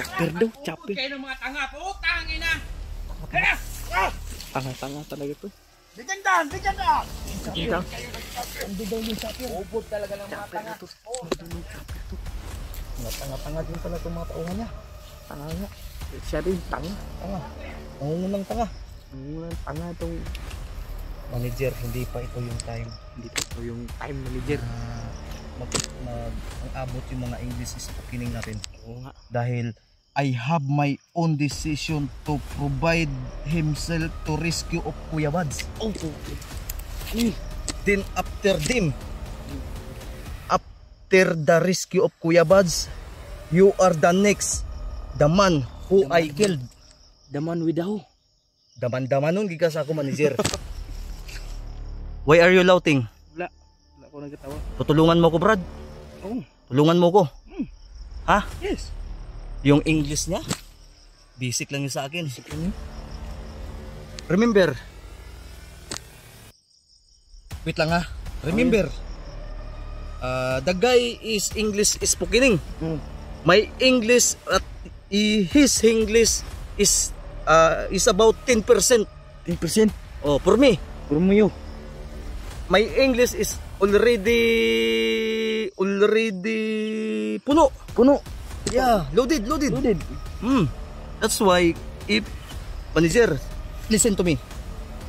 Chopper daw, chopper. Kayo ng mga tanga po, tangina. Tanga-tanga talaga to. Bigyan daan, bigyan daan. Hindi daw yung chopper. Ubod talaga ng mga tanga. Mga tanga-tanga din pala itong mga tauhan niya. Tanga nga. Siya rin, tanga. Tanga. Nangungunang tanga. Nangungunang tanga itong manager. Hindi pa ito yung time. Hindi pa ito yung time manager. Mag-abot yung mga English speaking natin. Oo nga. Dahil I have my own decision to provide himself to rescue of Kuya Bads. Oh, okay. Then after the rescue of Kuya Bads, you are the next, the man who I killed. The man with the who? Daman-daman nun, gigas ako manager. Why are you laughing? Wala ko nagkatawa. Tutulungan mo ko, Brad? Oo. Tulungan mo ko? Ha? Yes. Yung English niya, basic lang yun sa akin. Remember, wait lang ha. Remember, the guy is English speaking. My English, his English is about 10%. 10%? Oh, for me. Puro mo yun. My English is already puno. Yeah, loaded. That's why if manager, listen to me.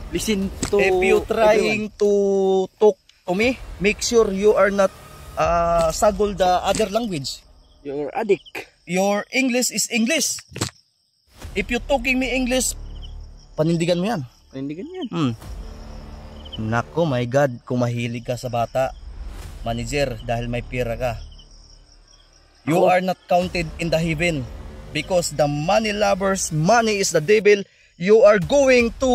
Listen to If you trying to talk to me, make sure you are not sagol the other language. You're addict. Your English is English. If you talking me English, panindigan mo yan. Panindigan yan. Nako, my God, kung mahilig ka sa bata, manager, dahil may pera ka, you are not counted in the heaven, because the money lovers, money is the devil. You are going to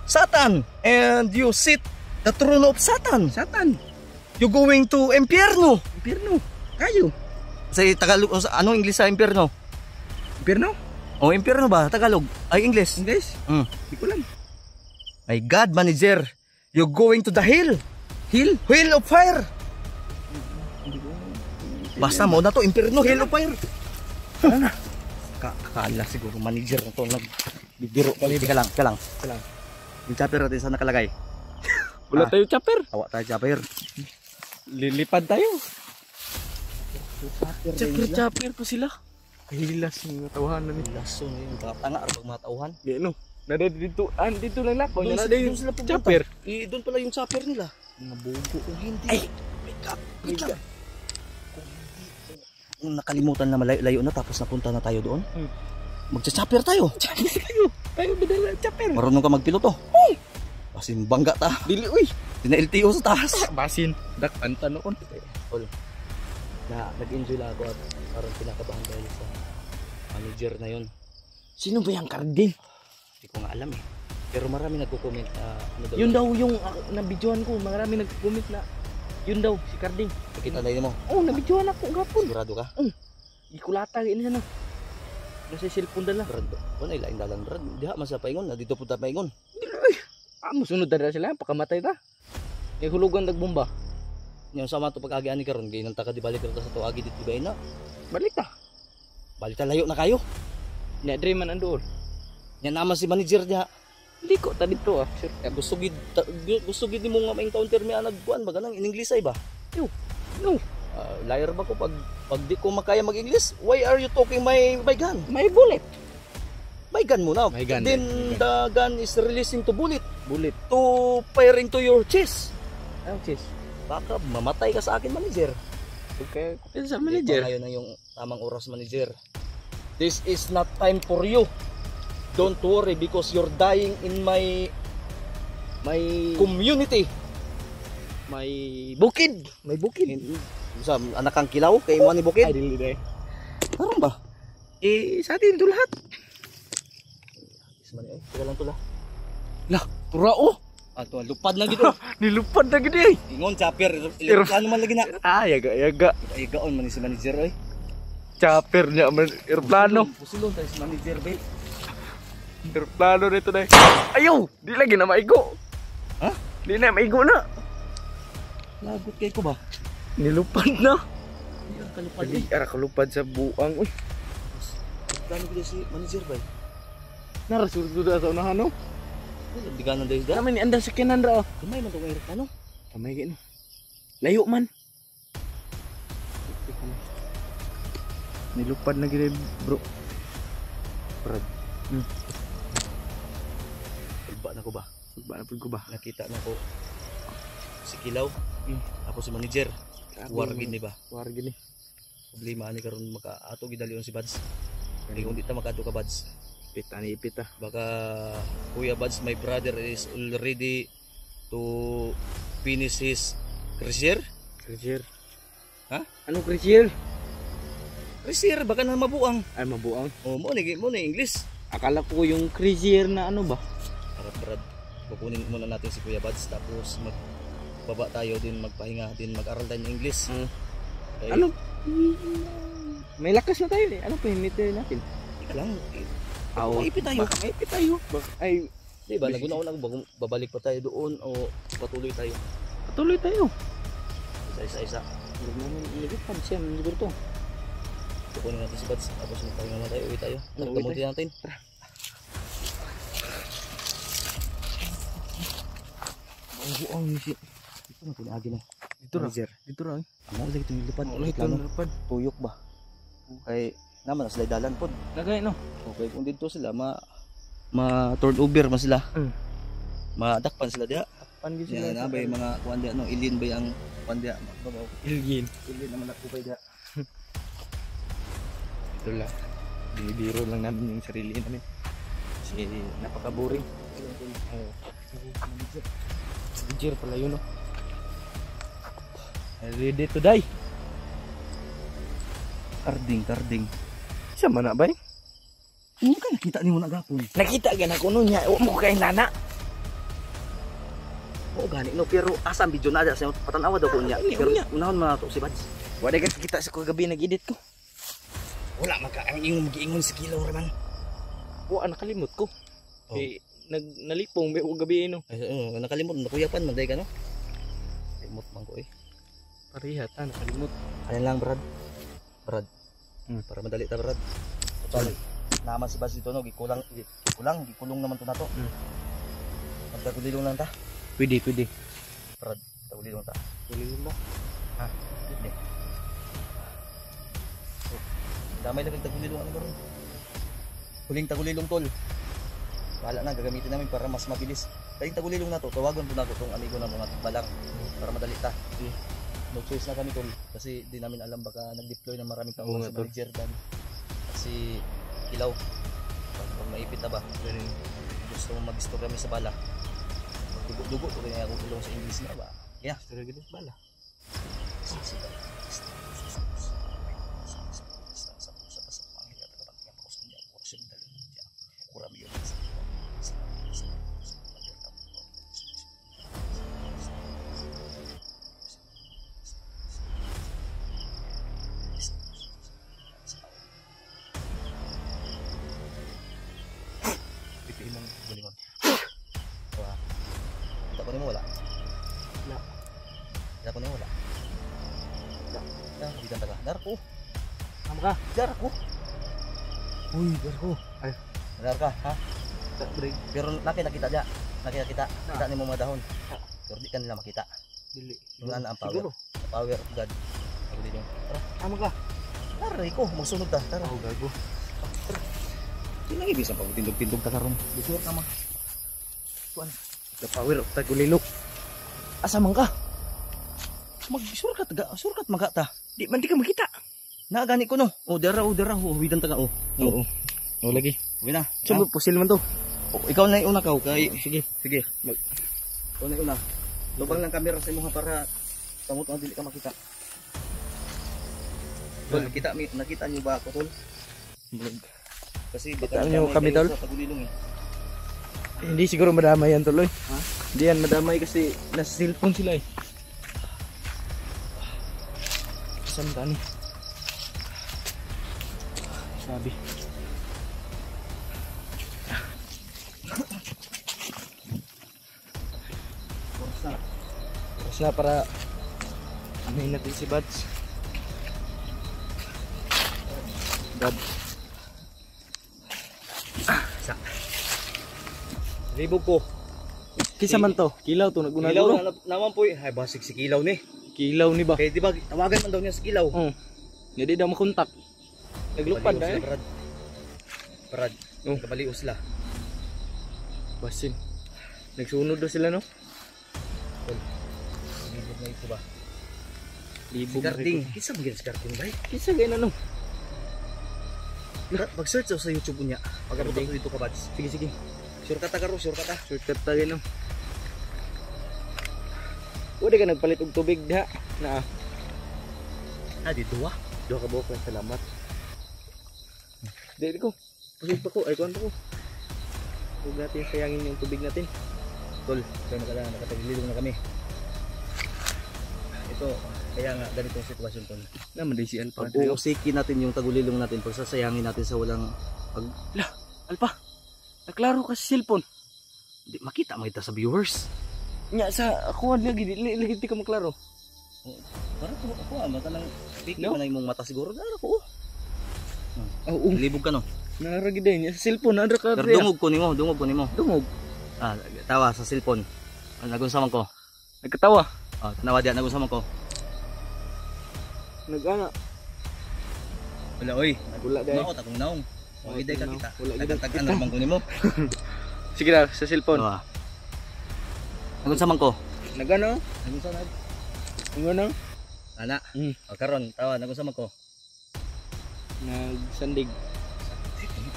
Satan, and you sit the throne of Satan. You going to impyerno. Kayo. Sa Tagalog, ano English sa impyerno? Impyerno? O impyerno ba? Tagalog? Ay, English? Hindi ko lang. My God, manager, you going to the hell. Hell of fire. Basta mo na to, impyerno, hell of fire. Kakala siguro manager na to, nagbibiro kami. Ka lang. Yung chopper natin saan nakalagay? Wala tayo chopper. Tawa tayo chopper. Lilipad tayo. Chopper po sila. Kahilas yung tawahan na Laso na yung tanga pag mga tauhan. Ano? Nada dito lang lako. Doon Nada yung sila pupunta. chopper. Doon pala yung chopper nila. Mga bobo kung hindi. Ay, wait lang. Kung nakalimutan na malayo na tapos napunta na tayo doon. Magcha-chopper tayo. Tayo bidala chopper. Marunong ka magpiloto. Basin bangga ta. Dili uy. Tina-LTO sa taas. Basin dak anta noon. Nag-enjoy lang ako at parang pinakabahan dahil sa manager na yun. Sino ba yung Cardin? Hindi ko nga alam eh. Pero marami nagko-comment ano daw. Yun daw yung nabidyohan ko. Marami nagko-comment na yun daw si Cardin. Nakita na yun mo. Oo, nabidyohan ako gapon. Sigurado ka? Ikulatag ini sana. Nasa cellphone dala. Rado. Ano ilain dalan rad. Diha man sa paingon. Dito punta paingon. Amo sunod na sila pakamatay ta. Kay hulugan nagbomba. Yung sama to pag-agian ni karon gay nang taka di balik ra sa to agi dito gay na. Balik ta. Balik ta layo na kayo. Nya dre man andoon. Nya naman si manager diha. Hindi ko ta dito sure. Gusto gid nimo nga ma-encounter mi anag kuan ba ganang in English ay ba? No. Liar ba ko pag di ko makaya mag-English? Why are you talking my gun? May bullet. My gun muna. My gun. Then the gun is releasing to bullet Bullet. to firing to your chest. Ano chis? Baka mamatay ka sa akin, manager. Okay. Sa Hindi manager. pa ngayon na yung tamang oras, manager. This is not time for you. Don't worry because you're dying in my community. May bukid. May bukid. Sa anak kang kilaw kay mo ni bukid. Ay dili dai. Karon ba? Sa atin to lahat. Isman ay, teka lang to la. Lah, turao. Ato lupad na gito. Nilupad na gid ay. Ingon chopper, ano man lagi na. Yaga. Ay gaon man ni si manager oy. Chopper niya man aeroplano. Pusilon tayo si manager be. Aeroplano nito dai. Ayaw, di lagi na maigo. Ha? Di na maigo na. Lagot kay ko ba? Nilupad na. Iya kalupad Dali ara kalupad sa buang. Uy, Plano ko si manager ba? narasurdo da sa unahan no. Di ka nang dahil da. Naman ni anda sa kinan ra. Kamay man to kay ano? Kamay gino. Layo man. Nilupad na gid bro. Brad. Hmm. Ba na ko ba? Ba na pud ko ba? Nakita na ko si Kilaw. Ako si manager. Wargin ni ba? War gini. Problema ani karon makaato gidalion si Bads. Kung di ta makaato ka Bads. Pita ni ipita. Baka Kuya Bads, my brother is already to finish his career. Krisier. Ha? Ano krisier? Career baka na mabuang. Ay mabuang. Oh, mo ni English. Akala ko yung krisier na ano ba? Brad, kukunin muna natin si Kuya Bads tapos magbaba tayo din magpahinga din mag-aral tayo ng English. Okay. Ano? May lakas na tayo eh. Ano pa natin? Ika lang. Maipit tayo. Maipit tayo. Ay, Di ba, naguna-una kung babalik pa tayo doon o patuloy tayo. patuloy tayo. Isa-isa. Huwag naman ilipad siya. Siguro to. Kukunin natin si Bads tapos magpahinga muna tayo. Uwi tayo. Uwi Nagkamunti natin. Buang ni si. Ito na po ni Agi na. Dito ra. Dito ra. Amo ulit itong lipad. Ulit Plano. lang rapad. Tuyok ba? Kay naman sila dalan po. Lagay no. Okay, kung dito sila ma-turnover ma sila. Madakpan sila diha. Pan gid Yan na ba yung mga kuan diha no, ilin ba yang kuan diha? ilgin. Ilin naman ako pa diha. Ito lang. Biro lang namin yung sarili namin. Kasi napaka-boring. Manager pala yun, no? Ready to die. Karding. Isa man na ba? Ano ka nakita ni mo na gapon? Nakita ka na kuno niya. Huwag mo kayo nana. Oo gani no, pero asa ang video na diha sa patanawa daw ko niya. Ini, Pero unya. unahon man to si Bads. Wala ka kita sa kagabi nag-edit ko. Wala maka ang ingong giingon sa Kilaw raman. Wala nakalimot ko. Oh. Eh, nalipong may gabi no. Ay, nakalimot na kuyapan man day ka no. Limot man ko eh. Parihat nakalimot. Ano lang Brad? Para madali ta Brad. Total naman si Bads dito no, gikulong naman to nato. Magdagulilong lang ta. Pwede. Brad, tagulilong ta. Tuloy mo. Ha, hindi. Oh, damay lang tagulilong ano ron. Huling tagulilong tol. Bahala na, gagamitin namin para mas mabilis. Kayong tagulilong na to, tawagan po na ko itong amigo na mga balang para madali ta. No choice na kami tol, kasi di namin alam baka nag-deploy ng maraming tao sa manager dan. Kasi Kilaw, pag maipit na ba, gusto mo mag-store kami sa bala. Dugo-dugo, kaya ako tulong sa English na ba? Yeah, Talaga din bala. Wala. Wala. Kita ko na wala. Di ka taga. Dar ko. Tama ka. Dar ko. Uy, barko. Ay, Dar ka, ha? break. Pero nakita dia. Nakita. Kita ni mo madahon. Pero di ka nila makita. Dili. Yung ana ang power. Siguro. The power of God. Sabi din yung. Tara. Tama ka. Taray ko. Magsunod ta. Tara. Oh, gago. Sino ang ibig sa pagtindog-tindog ta karon? Bisur ka man. Kuan. The power of Tagulilok. Asa man ka? Mag-shortcut taga. Shortcut man ka ta. Di man di ka makita. Naagani ko no. O dara. Huwidan taga o. Oo. O lagi. Uwi na. Subo pusil man to. Ikaw na yung una ka. Kay... Sige. Ikaw na yung una. Lubang ng camera sa imo para samot ang dili ka makita. Tol, nakita niyo ba ako tol? Kasi Nakita niyo kami, tol? Sa Tagulilong eh. Hindi siguro madamay yan tuloy. Ha? Hindi yan madamay kasi nasa cellphone sila eh. Saan ka ni? Sabi. Oras na para amin natin si Bads. Brad. Sa. Libog ko. Kisa man to? Kilaw to naguna Kilaw duro. na naman po eh. Ay basig si Kilaw ni. Kilaw ni ba? Kaya di ba tawagan man daw niya si Kilaw. Oh. Hindi daw makontak. Naglupad na Baliw eh. sila, Brad. Brad. Oh. Kabaliw sila. Basin. Nagsunod daw sila no? Tol. Libog na ito ba? Si Libog na Garding. ito. Kisa magiging si Garding ba? Kisa gaya na no? Mag-search daw sa YouTube niya. Pagkapunta ko dito ka, Bads. Sige sige. Sure ka ta karo, sure ka ta. Shortcut tayo no. Wala ka nagpalit og tubig diha na. Dito ah. Duha ka buok salamat. Dili ko. Pusod pa ko, ay kuan pa ko. Huwag natin sayangin yung tubig natin. Tol, kaya nakatagililong na kami. Ito, kaya nga ganitong sitwasyon, Tol. Naman din si Alpa. Pag uusikin natin yung tagulilong natin, pagsasayangin natin sa walang Alpa, naklaro ka sa cellphone. Di, makita sa viewers. Nya sa ako lagi lagi di ka maklaro. Parang ako mata ng piki No? man imong mata siguro. Dara ko. Oh, Libog ka no. naragi din sa cellphone andra ka. Pero dungog ko nimo. Dungog. Tawa sa cellphone. Nagunsa man ko. Nagkatawa. Tanawa diya nagunsa man ko. Nagana. Wala oy. Wala dai. Maot akong naong. Wala day ka naong. kita. Wala gid. Tagan naman ko nimo. Sige na sa cellphone. Nagunsa man ko. Nagana. Nagunsa na. Ngano? Ana. Mm. Karon tawa nagunsa man ko. Nagsandig.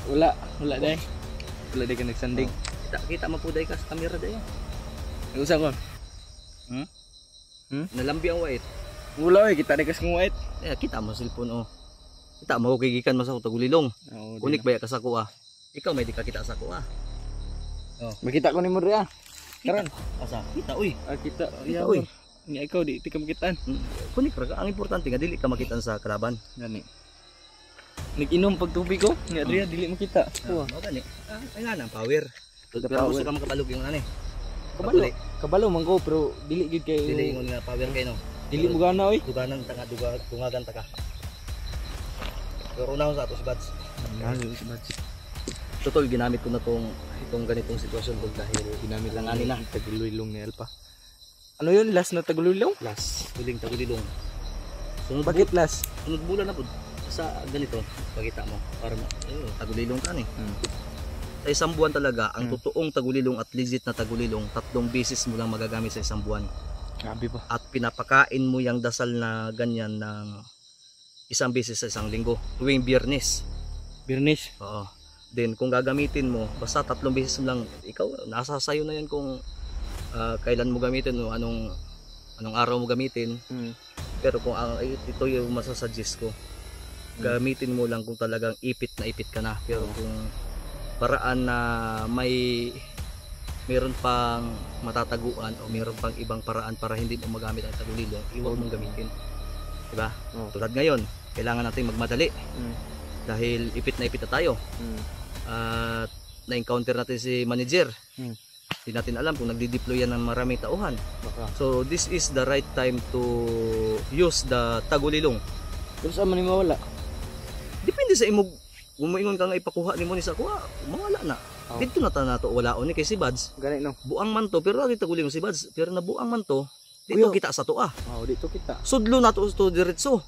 Wala dai. Wala dai ka nagsandig. Kita mo po day ka sa camera day. Nagusa ko. Nalambi ang wait. Wala kita dai kas kung white. Kita mo sa cellphone oh. Kita mo gigikan mo sa tagulilong. Unik ba ya ka sa kuha? Ikaw may di ka kita sa kuha. Makita ko nimo diri ah. Karon. Asa? Kita uy. Kita. Kita uy. Nga ikaw di ka makitaan. Kunik ra ang importante nga dili ka makitan sa kalaban. Gani. Nag-inom pag tubig ko. Nga diri dili makita. Mao gani. Ay nga nang power. Pero Power. gusto ka makabalog yung ani. Kabalo. Kabalo man ko pero dili gid kay Dili ingon nga power kay no. dili mo gana oy. Duganan ta nga dungagan ta ka. Pero una sa atos bats. Totoo ginamit ko na itong ganitong sitwasyon ko dahil Ginamit lang lang ani ani na. na tagulilong ni Alpa. Ano yun? Last na tagulilong? Last huling tagulilong. Sunod Bakit last? sunod bulan na po sa ganito pakita mo para tagulilong ka ni. Sa isang buwan talaga ang totoong tagulilong at legit na tagulilong 3 beses mo lang magagamit sa isang buwan. Grabe ba? At pinapakain mo yung dasal na ganyan ng isang beses sa isang linggo tuwing Biyernes. Birnish. Oo. Then kung gagamitin mo basta 3 beses mo lang, ikaw nasa sayo na yan kung kailan mo gamitin o anong araw mo gamitin. Pero kung ito yung masasuggest ko, gamitin mo lang kung talagang ipit na ipit ka na. Pero kung paraan na meron pang matataguan o meron pang ibang paraan para hindi mo magamit ang tagulilong, iwag mong gamitin. Diba? Tulad ngayon, kailangan natin magmadali dahil ipit na tayo. At na-encounter natin si manager. Hindi natin alam kung nagdi-deploy yan ng maraming tauhan. So this is the right time to use the tagulilong. Pero saan man mawala? Depende sa imong kung moingon ka nga ipakuha nimo ni sa kuha, mawala na. Dito na ta nato wala ni kay si Bads. Gani no. Buang man to pero agi tagulilong si Bads, pero nabuang man to. Dito kita sa tuwa. Dito kita. Sudlo na to diretso.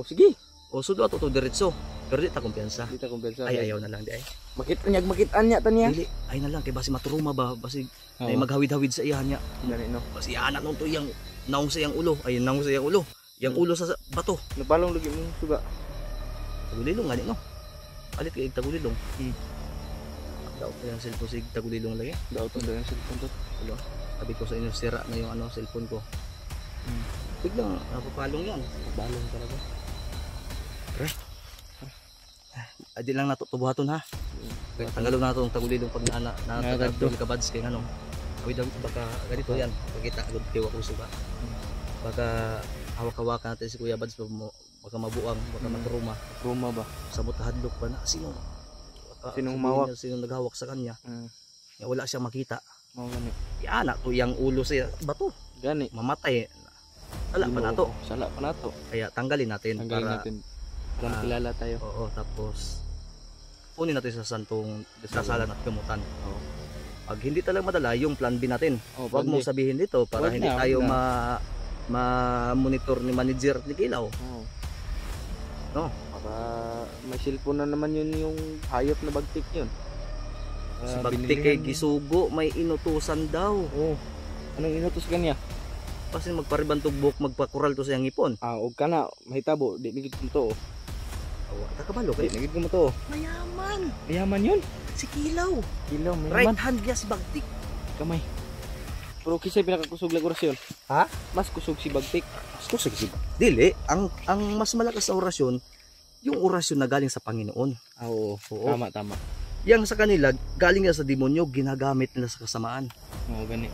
Sige. O sudlo to diretso. Pero di ta kumpiyansa. Dito kumpensa. Ay ayaw na lang di ay. Makitan niya taniya. Dili, ay na lang kay basi maturuma ba, basi ay maghawid-hawid sa iya niya. Gani no. Basi ana nung to yang naong sa yang ulo, ay naong sa yang ulo. Yang ulo sa bato. Napalong lagi mo suga. Tagulilong gani no. Alit kay tagulilong. Daw ko yung cellphone sig tagulilong lagi. Daw to yung cellphone to. Hello. Sabi ko sa inyo sira na yung cellphone ko. Biglang napapalong yan. Napapalong talaga. Pre. Adi lang nato tubuhaton ha. Tanggalon na itong tagulilong pag natagulilong ka Bads kay ano. Baka ganito yan. Pagkita agad kayo ako suga. Baka hawak-hawakan natin si Kuya Bads baka mabuang, baka matruma. Roma ba? Sabot hadlok pa na. Sinong mawak? Sinong naghawak sa kanya. Wala siyang makita. Mao gani. Yana to yang ulo sa bato. Gani. Mamatay. Sala pa nato. Sala pa nato. Kaya tanggalin natin Tanggalin para natin. Kung kilala tayo. Oo, tapos kunin natin sa santong dasalan at gamutan. Oo. Pag hindi talaga madala, yung plan B natin. Oh, Huwag plan mo B. sabihin dito para Wag hindi na, tayo wag na. ma-monitor ni manager ni Kilaw. Oo. No? Para may cellphone na naman yun yung hayop na bagtik yun. Si Bagtik kay Gisugo, may inutusan daw. Oo. Anong inutos kanya? Kasi magparibantog buhok, magpakural to sa iyang ipon. Og ka na, mahitabo, di nigid mo to. Awa, takabalo Di kay. nigid mo to. Mayaman! Mayaman yun. Si Kilaw! Kilaw, Right mayaman. hand niya si Bagtik. Kamay. Pero kisay pinakakusog lang orasyon. Ha? Mas kusog si Bagtik. Gusto sige. Dili, ang mas malakas na orasyon, yung orasyon na galing sa Panginoon. Oo. Oo. Tama. Yang sa kanila, galing na sa demonyo, ginagamit nila sa kasamaan. Oo, gani.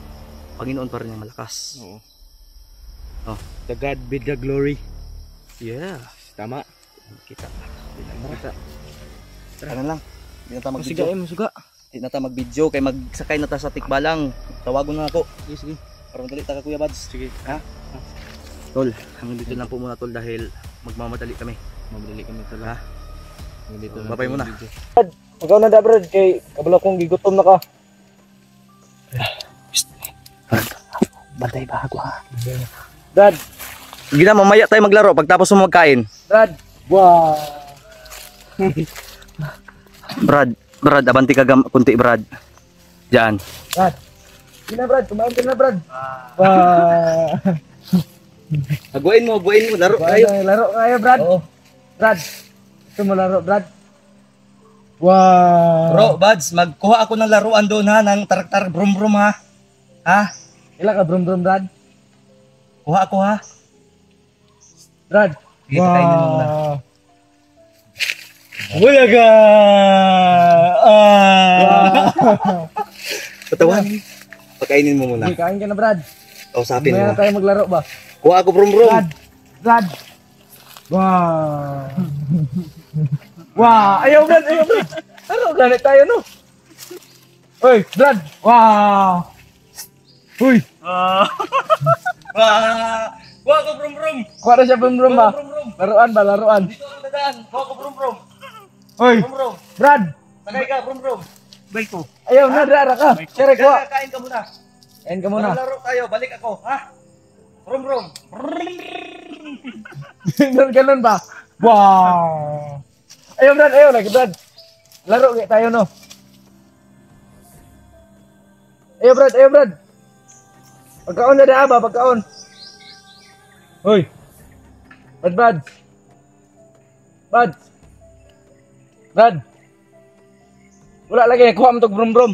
Panginoon pa rin ang malakas. Oo. Oh. The God be the glory. Yeah. Tama. Kita. Kita. Ano lang. Hindi na tayo Masiga mag-video. masuga. Hindi na tayo mag-video. Kaya magsakay na tayo sa tikbalang. Tawagon na ako. Sige. Para madali tayo Kuya Bads. Sige. Tol, hanggang dito lang po muna tol dahil magmamadali kami. Mabili kami Ha? talaga. Dito So, babay muna. Ikaw na da, Brad, kay kabalo kong gigutom na ka. Bantay ba ako ha? Brad, Sige na, mamaya tayo maglaro pagtapos mo magkain. Brad. Wow. Brad, abanti ka kunti Brad. Diyan. Brad. Sige na, Brad, kumain ka na, Brad. Wow. Agwain mo, laro Laro kayo, Brad. Oo. Brad. Ito mo laro, Brad. Wow. Bro, Bads, magkuha ako ng laruan doon ha, ng tarak-tarak brum-brum ha. Ha? Ilan ka, brum-brum, Brad? Kuha ako ha. Brad. Sige, pakainin mo muna. Wala ka! Patawan. Pakainin mo muna. Sige, kain ka na, Brad. Kausapin mo. Mamaya na tayo maglaro ba? Kuha ako brum-brum. Brad. Wow. Wow. Ayaw, Brad. Ano, ganit tayo, no? Uy, Brad. Wow. Uy. Kuha ako brum-brum. Kuha na siya brum-brum ba? Brum-brum. Laruan ba? Laruan. Dito ang dadaan. Kuha ako brum-brum. Uy. Brum-brum. Brad. Sakay ka, brum-brum. Bay ko. Ayaw na, Dara ka. Sere, kuha. Kain ka muna. Kain ka muna. Laro tayo, balik ako, ha? Brum-brum. Ganun ba? Wow. Ayaw, Brad. Ayaw lagi, Brad. Laro kayo tayo, no? Ayaw, Brad. Ayaw, Brad. Pagkaon na daa ba? Pagkaon. Hoy. Brad. Wala lagi. Kuha mo itong brum-brum.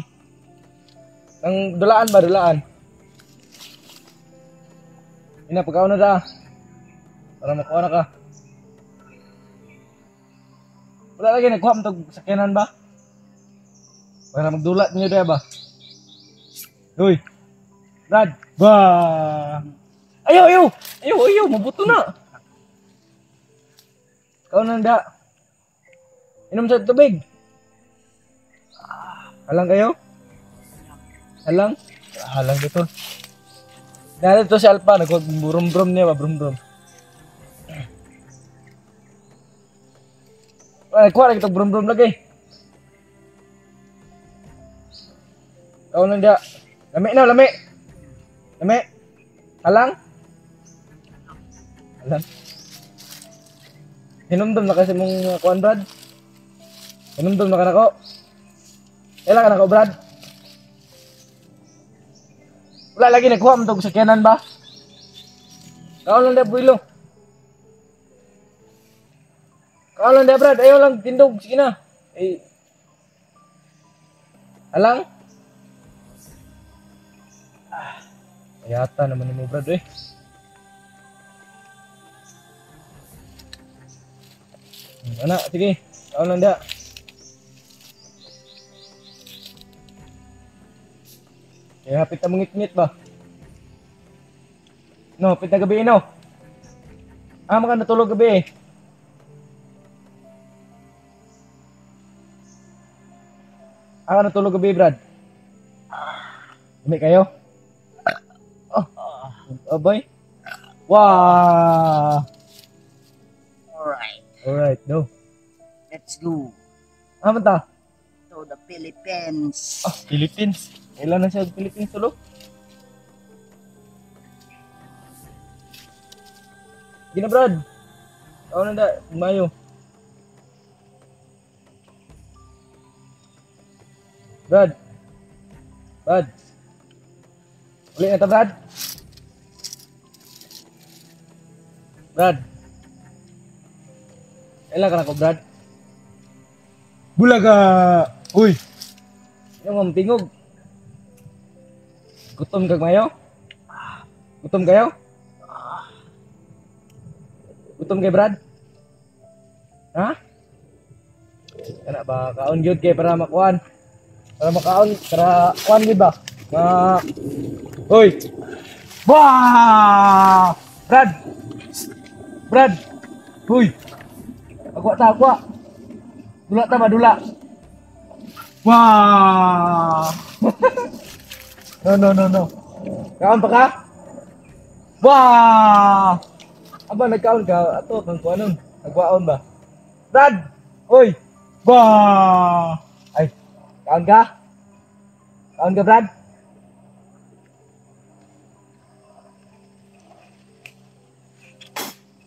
Ang dulaan ba? Dulaan. Ina, pagkaon na daa. Para makuha na ka. Wala lagi. Nagkuha mo itong sakyanan ba? Para magdulat niyo daa ba? Hoy. Brad. Ba. Ayaw. Mabuto na. Ikaw nanda. Inom sa tubig. Halang kayo? Halang dito. Dahil ito si Alpa, nagburum-brum niya ba? Brum-brum. Kuha lagi ito, brum-brum lagi. Ikaw nanda. Lami. Halang. Hinumdum na kasi mong kuan, Brad. Hinumdum na ka nako. Ilan ka nako, Brad? Wala lagi nagkuha mo itong sakyanan ba? Kao lang da, builo. Kao lang da, Brad. Ayaw lang tindog. Sige na. Halang. Ayata naman mo, Brad, eh. Anak, sige. Kao lang da. Kaya hapit na mungit-ngit ba? No, hapit na gabi, no? Maka natulog gabi, eh. Natulog gabi, Brad. Hindi kayo? Oh, boy. Wow! Alright, no. Let's go Ano ta? to the Philippines. Philippines. Ilan na siya sa Philippines tulo? Gina Brad. Ano na Mayo. Brad. Brad. Uli na ta, Brad. Brad. Ilan ka na ko, Brad? Bulaga! Uy! Yung ang tingog. Gutom kag mayo? Gutom kayo? Gutom kay Brad? Ha? Kana ba kaon gyud kay para makuan? Para makaon, para kuan gyud ba? Hoy! Wah! Brad! Brad! Hoy! Agwa ta, agwa! Dula ta ba, dula? Wah! No. Kaon pa ka? Wah! Aba, nagkaon ka. Ato, kang kuanon. Nagwaon ba? Brad! Hoy! Wah! Ay, kaon ka? Kaon ka, Brad?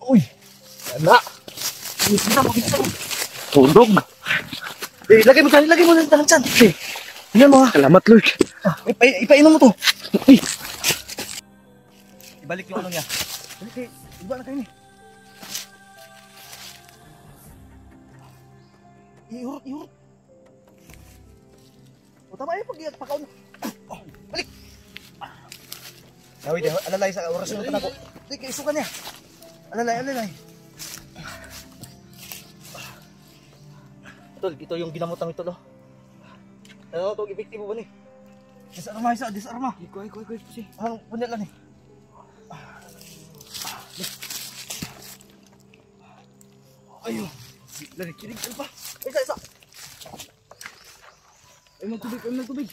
Uy! Ala! Bisa mo. Tulog. Lagay mo sa dahan. Tingnan mo ha. Salamat, Lord. Ipainom mo to. Ibalik yung ano niya. Iba na kayo ni. Ihurot. O tama yun pag-pakaon. Balik. Wait, alalay sa orasyon ng tanako. Hindi, isukan niya. Alalay. Tol, ito yung ginamotang ito, lo. Ano ito, epektibo ba ni? Disarma. Iko. Si. Ang punit lang ni. Ayun. Lari, kinig pa. Isa. Ay, magtubig.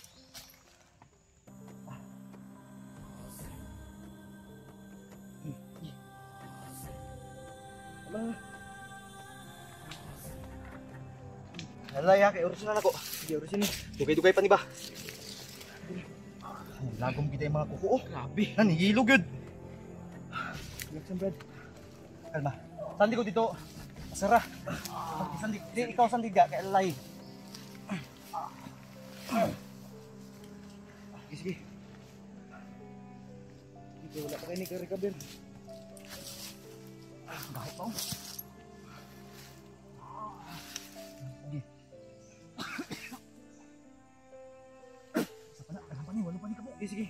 Alaya, kay original ako. Sige, original. Dugay-dugay pa ni ba? Lagom kita yung mga kuko. Grabe. Nanihilog yun. Relaxan, Brad. Kalma. Sandi ko dito. Masara. Sandi. Di, ikaw sandi ka. Kaya alay. Sige. Dito, wala pa kayo ni Karikabir. Bakit pa ako? Sige.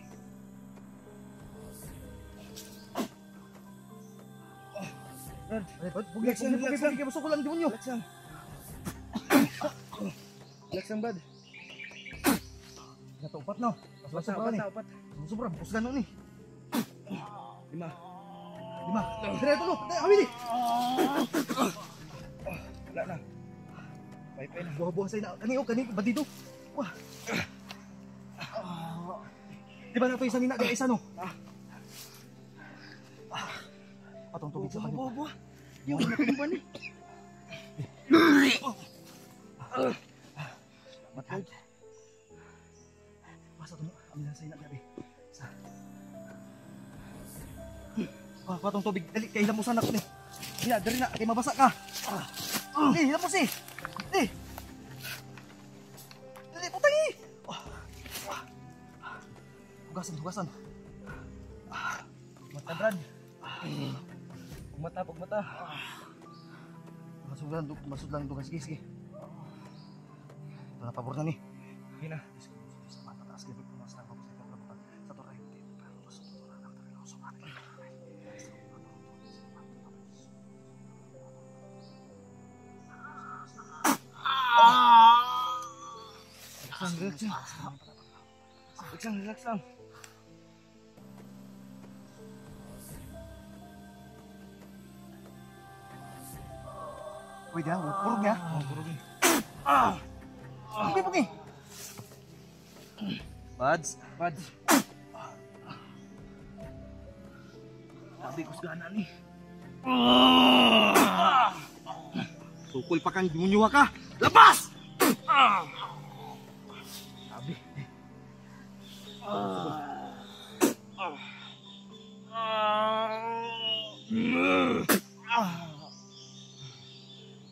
Relaxan. Masuk ko lang demonyo. Relaxan, Brad. Ito, upat na. Upat. Sobra, bukus gano'n eh. 5. Tira ito, no. Awin eh. Wala na. Pay na. Buha-buha sa'yo na. Kani, bandido. Wah. Di ba na ito isa nina? Di isa no? Patong tubig sa panyo. Buha. Yung nakumban eh. Matag. Basta ito mo. Amin na sa'yo na gabi. Patong tubig. Dali, kaya hilamusan ako ni. Dari na. Kaya mabasa ka. Hilamus eh. Dali, putang eh. Hugasan. Mata, Brad. Pagmata. Masud lang dugas. Sige. Ito na pabor na ni. Sige na. Sa mata taas kaya pumas na ako sa toray. Relax lang. Pwede ha, purog niya. Pugi. Buds. Sabi ko sa gana ni. Sukol pa kang demonyo ka. Labas! Sabi.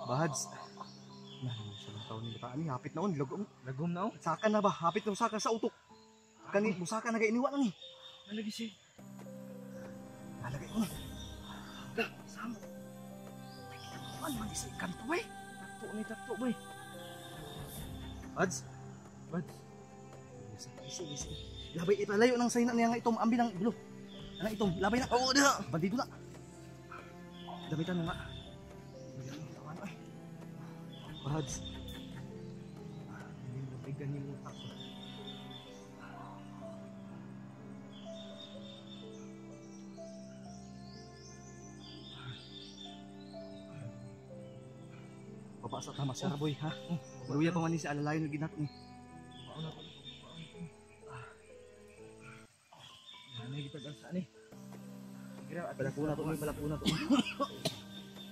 Bahads. Naman siya ng taon ni bataan ni. Hapit na on. Lagom na oh. Saka na ba? Hapit na saka sa utok. Kani, musaka na iniwa na ni. Nalagi siya. Nalagay ko na. Sama. Ano man isa ikan to, bay? Takto boy. Bads. Bads. Sige. Labay ipalayo ng sayna niya nga itom. Ambi ng gulo. Ano itom? Labay na. Oo, diha. Bandido na. Dabitan mo nga. Bads. Labay ganyan mo ako. Baba sa tama siya, boy, ha? Maruya pa man ni si alalayon na ginato ni. Nanay kita kan saan eh. Balakuna to.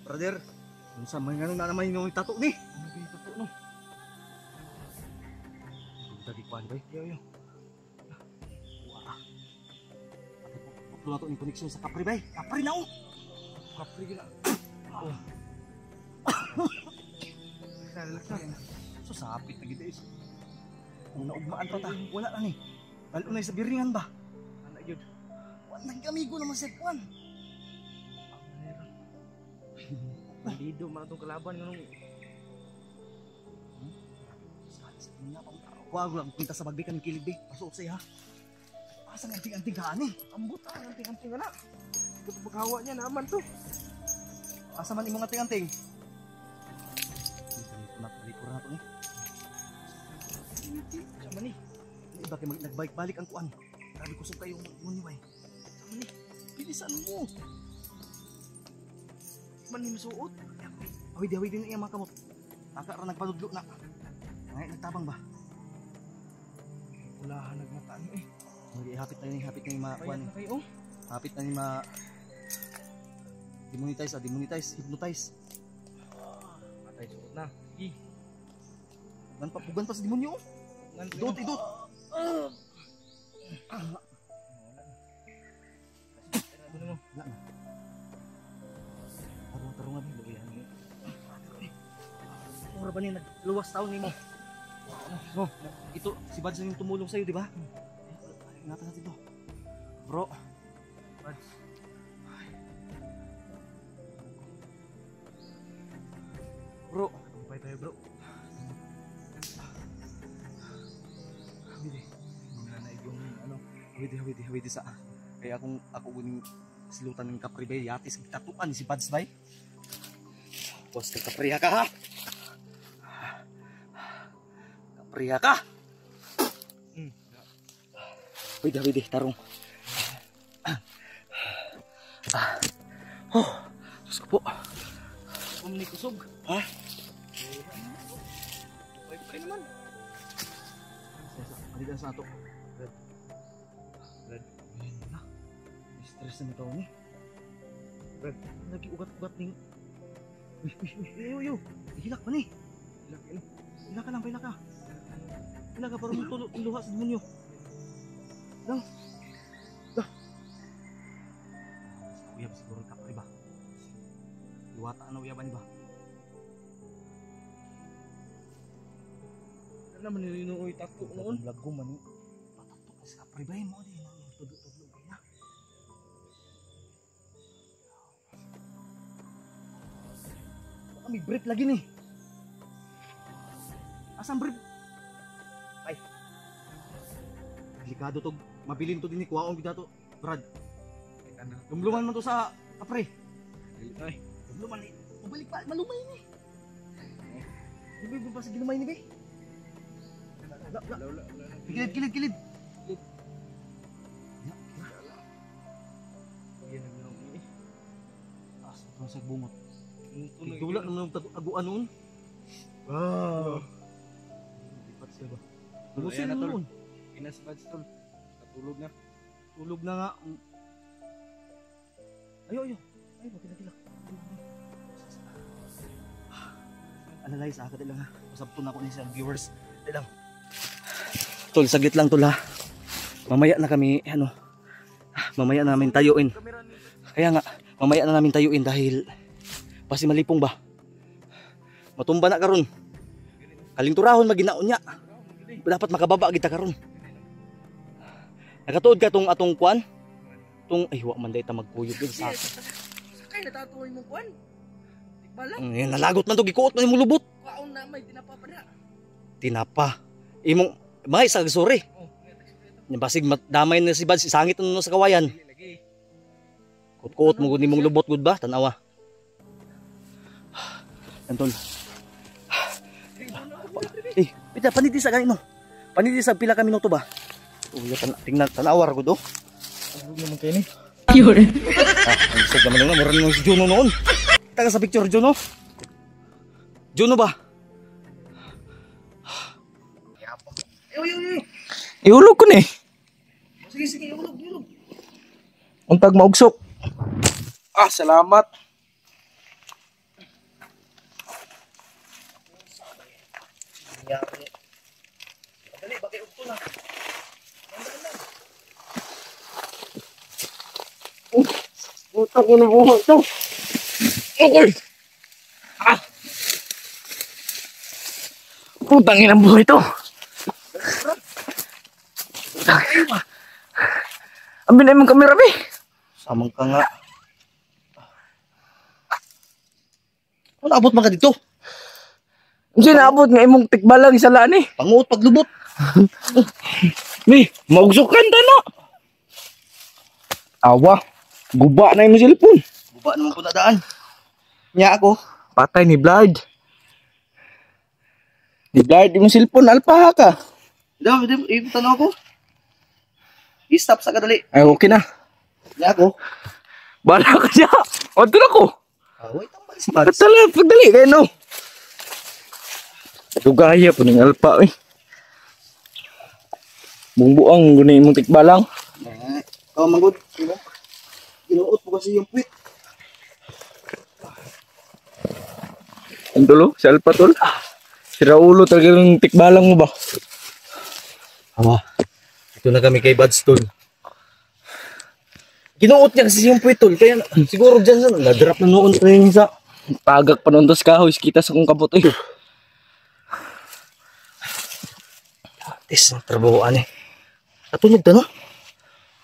Brother, unsa man ngano na naman yung tato ni? Ano ba yung tato no? Dagi kwan, boy. Yo. Wah. Paglo na to yung connection sa Capri, bay. Capri na oh. Kapri gila. Oh. Relax na. So sapit na gid is. Kung naugmaan pa ta, wala na ni. Lalo na sa biringan ba? Ana gyud. Wala amigo naman sa kwan. Bandido man itong kalaban nganong. Wag lang punta sa bagbi kan kilig, bay. Pasuot say ha. Asa nga anting-anting ka ani? Ambot anting-anting ana. Ito paghawa niya naman to. Asa man imong anting-anting? Natalikuran na to ni. Sama ni. Iba kay nagbalik-balik ang kuan. Grabe kusog kayo mo bay. Sama ni. Bilisan mo. Man ni masuot. Awid din iya mga kamot. Taka ra nagpadudlo na. Ngay nagtabang ba? Ulahan nagmataan eh. Hapit na ni ma Bayad kuan. na kayo. Hapit na ni ma demonetize, hypnotize. Patay suot na. Gi. Pugan pa sa demonyo. Idot. Ano mo? Wala na. Tarungan mo lagi ani. Ora ba ni nagluwas taon nimo? No, ito si Bads yung tumulong sa iyo, di ba? Ingatan natin to. Bro, Bads. Bro, Bye tayo bro. Hawidi. Nanay yung ano. Hawidi sa. Kaya ako guning silutan ng Capri Bay, yatis tatuan si Bads bay. Bos ka Capri ka ha. Capri ka. Hawidi tarong. Oh, Diyos ko po. Ni kusog. Ha? Bye naman. Maligan sa ato. Brad. Ayun na. Stress na ito ni. Brad. Lagi ugat-ugat ning. Yo. Hilak pa ni. Hilak ka lang, hilak ka. Hilak ka para mo iluha sa demonyo. Lang. Dah. Uyab siguro ka pa ba? Iwata na uyaban ba? Ano naman ninuoy tato noon? Lago man ni. Patato ka sa pribay mo din ang tudo-tudo kaya. Kami brief lagi ni. Asam brief? Ay. Delikado to. Mabilin to din ni kuwaon gid to, Brad. Lumluman man to sa kapre. Ay. Lumluman ni. Mabalik pa, malumay ni. Ibi pa sa ginumay ni be. La. Kilid. Yan ang nang ini. Asa to sa bungot. Tuloy. Dula nang aguan noon. Wow. Lipat siya ba? Ayan Lusin na, tol. noon. Inas Bads tol. Natulog na. Tulog na nga. Ayo. Ay, bakit. Alalay sa akin lang ha. Usap na ako ni sa viewers. Di lang. Tol, saglit lang tol ha. Mamaya na kami, mamaya na namin tayuin. Kaya nga, mamaya na namin tayuin dahil pasi malipong ba. Matumba na karon. Kaling turahon maginaon niya. Dapat makababa kita karon. Nakatuod ka tong atong kuan? Tong ay wa man day ta magkuyog din sa. Sakay natatuloy mo kuan. Bala. Nalagot man to gikuot man imong lubot. Kaon na may tinapa pa na. Tinapa. Imong may sagsuri. Basig damay na si Bad, sangit na sa kawayan. Kut-kut mo gud nimong lubot gud ba? Tanawa. Antol. Pita paniti sa ganino. Paniti sa pila ka minuto ba? Uy, tingnan tanawar gud oh. Ano naman kayo ni? Yun. Ang sad naman nga mura ni si Juno noon. Taga sa picture Juno. Juno ba? Iulog ko ni. Sige, ulog. Untag maugsok. Salamat. Dali, bakit ugto na? Utak ko na buhat to. Okay. Putang inang buhay to. Ambil na yung kamera be. Samang ka nga. Ano abot man ka dito? Kasi naabot nga imong tikbalang sa laan eh. Panguot paglubot. Be, maugsukan ta na. Awa, guba na yung cellphone. Buba naman po na daan. Nya ako. Patay ni Blard. Ni Blard yung cellphone, alpaha ka. Dam, tanaw ko. I-stop sa kadali. Ay, okay na. Nya ako. Bala ka siya. O, doon ako. Wait, tambal si Bad. Patala, pagdali kayo no. Dugaya po ng alpa eh. Bungbuang guni mong tikbalang. Ikaw manggod. Ginuot po kasi yung puwit. Ang tulo, si alpa tol. Si Raulo talaga ng tikbalang mo ba? Awa. Ito na kami kay Bad Stone. Ginuot niya kasi yung puwit tol. Kaya siguro dyan sa na-drop na noon pa yun sa. Tagak panuntos ka, kita sa kong kabot eh. Tis, trabahoan eh. Natunog ta no?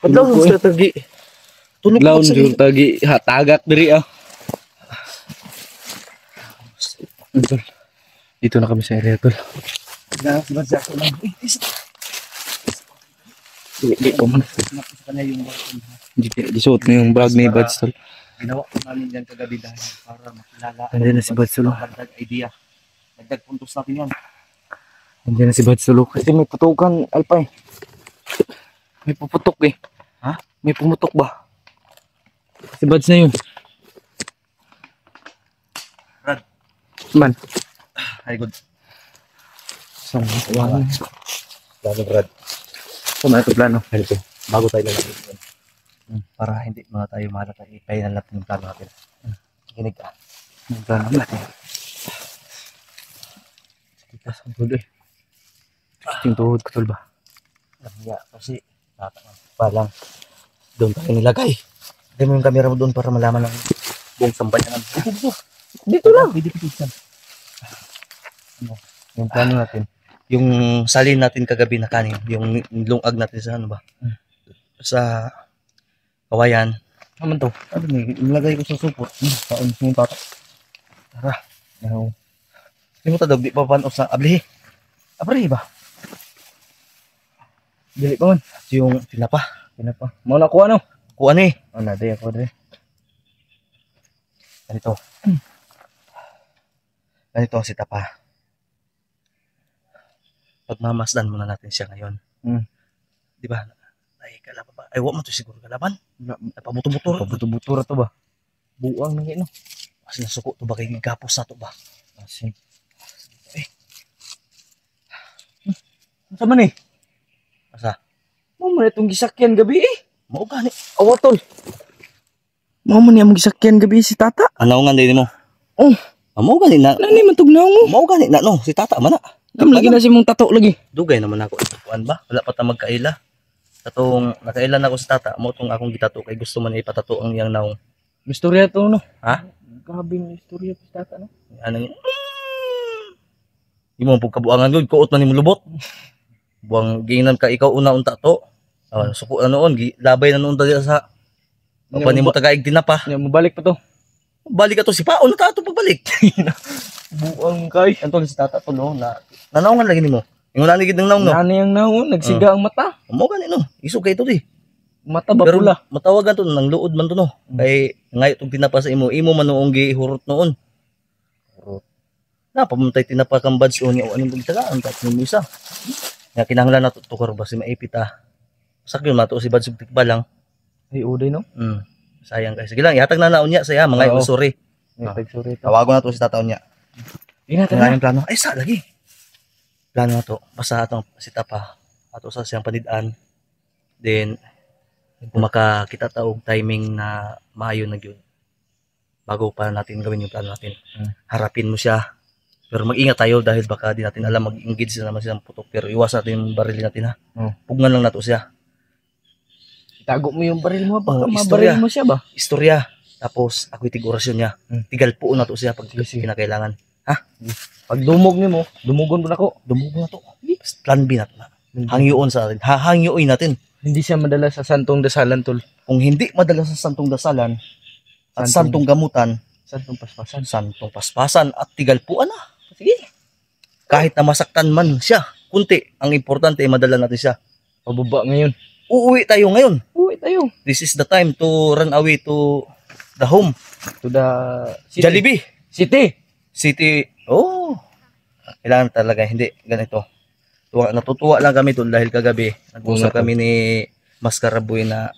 Padlaw Tunog ko, sa tagi. Tunog Laon sa yung tagi, tagak diri ah. Tol, dito na kami sa area tol. Nasa ko lang. Di ko man. Napos ka na yung button. Di suot na yung bag ni Bads tol. Ginawa ko namin yan kagabi dahil para makilala. Nandiyan na si Bads tol. Dagdag idea. Dagdag puntos natin yan. Nandiyan na si Bads tol. Kasi may putukan, alpa eh. May puputok eh. Ha? May pumutok ba? Si Bads na yun. Brad. Man. Ay good. Saan? Wala. Plano Brad. Kung ano ito plano? Ganito. Bago tayo lalaki. Para hindi mga tayo mahalata. Ipahinal natin yung plano natin. Kinig ka. Yung plano natin. Kita sa tuloy eh. Yung tuhod ko tol ba? Kaya kasi palang doon tayo nilagay. Lagay mo yung camera mo doon para malaman ng buong sambayan. Dito lang. Pwede yan. Yung plano natin. Yung salin natin kagabi na kanin. Yung lungag natin sa ano ba? Sa kawayan. Naman to. Ano nilagay ko sa supot. Kaon yung tata. Tara. Hindi mo tadog. Di pa paano sa ablihi. Ablihi ba? Dili pa man. Yung tinapa. Mau nakuha no? Kuha na eh. Oh, naday ako dre. Ganito. Ganito ang sitapa. Pagmamasdan muna natin siya ngayon. Di ba? Ay, kalaban ba? Ay, wak mo to siguro kalaban. Pamuto-muto. Pabuto-buto ra to ba? Buang nang ino. Kasi nasuko to ba kay gapos na to ba? Asin. Ano man eh? Asa? Mau man itong gisakyan gabi eh. Mao gani. Awa tol. Mau man yung gisakyan gabi si tata. Anaw nga din mo. Oh. Mao gani na. Nani man tugnaw mo? Mao gani na no, si tata man na. Kam lagi na si mong tato lagi. Dugay naman ako kuan ba? Wala pa ta magkaila. Katong nakailan ako sa tata, mo tong akong gitato kay gusto man ipatato ang iyang naong. Istorya to no. Ha? Grabe ng istorya sa tata no. Anong Imo pug kabuangan gud kuot man nimo lubot. Buang giingnan ka ikaw una unta to. Suko na noon, labay na noon dali sa pa nimo tagaig tinapa. Nya mo balik pa to. Balik ka to si Paon na tato pagbalik. Buang kay. Anto si tata to no na nanawngan lagi nimo. Ingon ani gid nang naong no. Nani ang naon nagsiga ang mata. Mo gani no. Isu kay to di. Mata ba Pero pula? matawagan to nang luod man to no. Kay ngayo tong tinapa sa imo mo man noong gihurot noon. Na pamuntay tinapa kang buds o niya anong pagtagaan tat mo isa. Ya kinahanglan nato tukar ba si maipita. Sakyo mato si buds tikba lang. Ay uday no. Sayang kay sige lang ihatag na naon niya saya mga Oo. sorry. Sorry to. Tawagon na to si tataon niya. Ina ta Ang plano ay sa lagi. Plano na to basta atong si tapa ato sa siyang panidaan. Then kung makakita ta og timing na maayo na gyud. Bago pa natin gawin yung plano natin. Harapin mo siya. Pero mag-ingat tayo dahil baka di natin alam mag-engage sila naman silang putok. Pero iwas natin yung baril natin ha. Pugnan lang nato siya. Itago mo yung baril mo ba? Oo, Mabaril mo siya ba? Istorya. Tapos ako itig orasyon niya. Tigal po na to siya pag Sige. kinakailangan. Pag dumog nimo, dumugon mo na ko. Dumugo na to. Plan B na to na. Hangyoon sa atin. Hahangyoin natin. Hindi siya madala sa santong dasalan tol. Kung hindi madala sa santong dasalan at Santong- santong gamutan, Santong paspasan. santong paspasan at tigalpuan na. Sige. Kahit na masaktan man siya, kunti, ang importante ay madala natin siya. Pababa ngayon. Uuwi tayo ngayon. Uwi tayo. This is the time to run away to the home. To the city. Jollibee City. City. Oh. Kailangan talaga hindi ganito. Natutuwa lang kami tol dahil kagabi nag-usap kami ni Mascaraboy na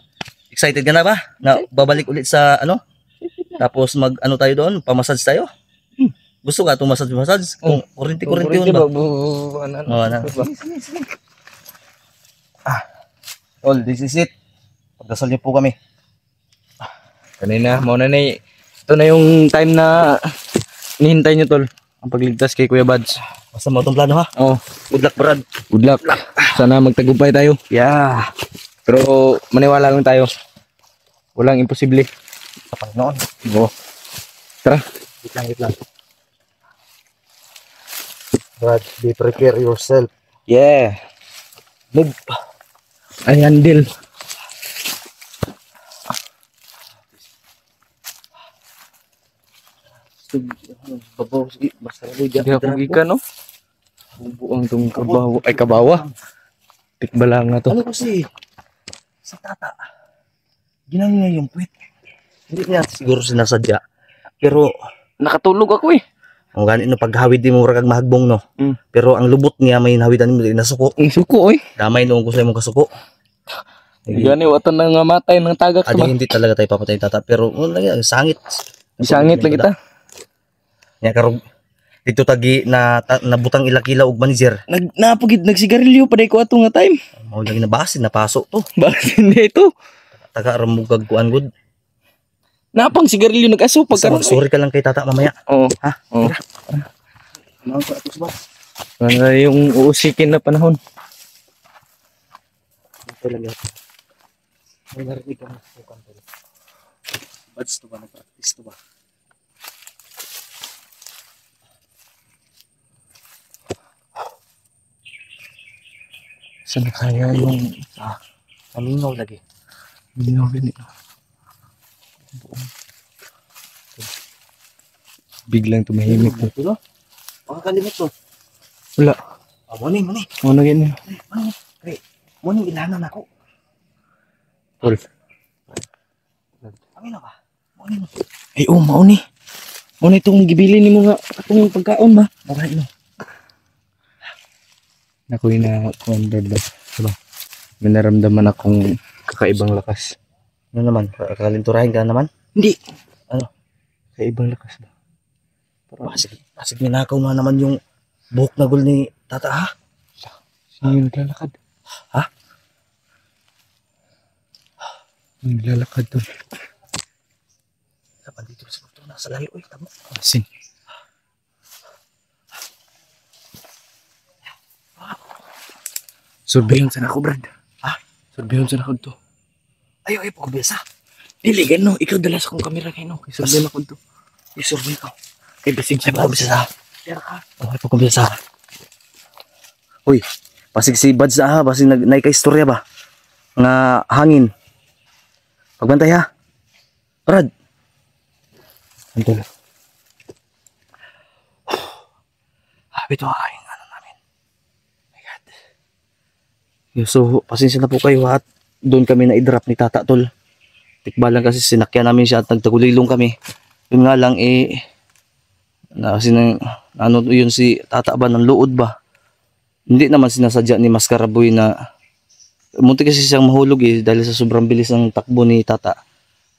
excited ka na ba? Na babalik ulit sa ano? Tapos mag ano tayo doon? Pamassage tayo? Gusto ka itong massage? Kung kurente yun ba? Oo, na. Tol, this is it. Pagdasal niyo po kami. Kanina, mo na ito na yung time na hinihintay nyo tol. Ang pagligtas kay Kuya Bads. Basta mo itong plano ha. Oh, Good luck, Brad. good luck. Sana magtagumpay tayo. Yeah. Pero maniwala lang tayo. Walang imposible. Sa Panginoon. Oo. Tara. Wait lang. Brad, be prepare yourself. Yeah. Move. Ayan, deal. Babaw, sige. Basta rin. Hindi ako giga, no? Buang tong kabawa. Ay, kabawa. Tikbala nga to. Ano kasi, si tata, ginawin niya yung puwit. Hindi niya siguro sinasadya. Pero, Nakatulog ako eh. ang ganit no paghawid di mo rakag mahagbong no. Pero ang lubot niya may hawidan mo nasuko. Ang suko eh. Damay noong ko sa imong kasuko. Gani, watan na nga matay ng tagak. Adi hindi talaga tayo papatay tata pero sangit. Isangit lang kita. Nya karog dito tagi na nabutang ilakila og manager. Napagid nagsigarilyo pa ko ato nga time. Mao lagi na basin napasok to. Bakit hindi ito? Taga ramugag kuan gud. Napang sigarilyo nag-aso pagkaroon. Sorry ka lang kay tata mamaya. Oo. Ha? Oo. Ano ko ato ba? Ano yung uusikin na panahon. Ito lang yan. May narinig ka na sa kanto. Bads to ba? Nag-practice to ba? Saan kaya yung Mamingaw lagi. binawin ito? Biglang tumahimik to. Ito no? Makakalimit to. Wala. Muni. Ano ganyan? Muni ilanan ako. Tol. Amin na ba? Muni. Ay mao ni. Mao ni itong gibili ni mo nga atong pagkaon ba? Maray no. Nakoy na wonder ba? Diba? May naramdaman akong kakaibang lakas. Ano naman? Kalinturahin ka naman? Hindi. Ano? Kakaibang lakas ba? Pasig ninakaw na naman yung buhok na gul ni tata ha? Sino yung naglalakad? Ha? Yung naglalakad to. Dapat dito sa doktor nasa layo. Uy, tamo. Asin. Surveillance na ako, Brad. Ha? Surveillance na ako to. Ayaw, ayaw, pagkabisa. Dili, gano. Ikaw dalas akong kamera kayo, no? Surveillance ako to. I-survey ko. Kay basig Ay, pagkabisa sa. Kaya ka. Oh, ay, pagkabisa sa. Uy, pasig si Bad sa ha. Pasig naika-istorya ba? Nga hangin. Pagbantay ha. Brad. Antol. Habit mo kain. Ano namin. My God. So, pasensya na po kayo at doon kami na-drop ni Tata Tol. Tikbalan kasi sinakyan namin siya at nagtagulilong kami. Yun nga lang kasi ano yun si Tata ba ng luod ba? Hindi naman sinasadya ni Maskaraboy na munti kasi siyang mahulog dahil sa sobrang bilis ng takbo ni Tata.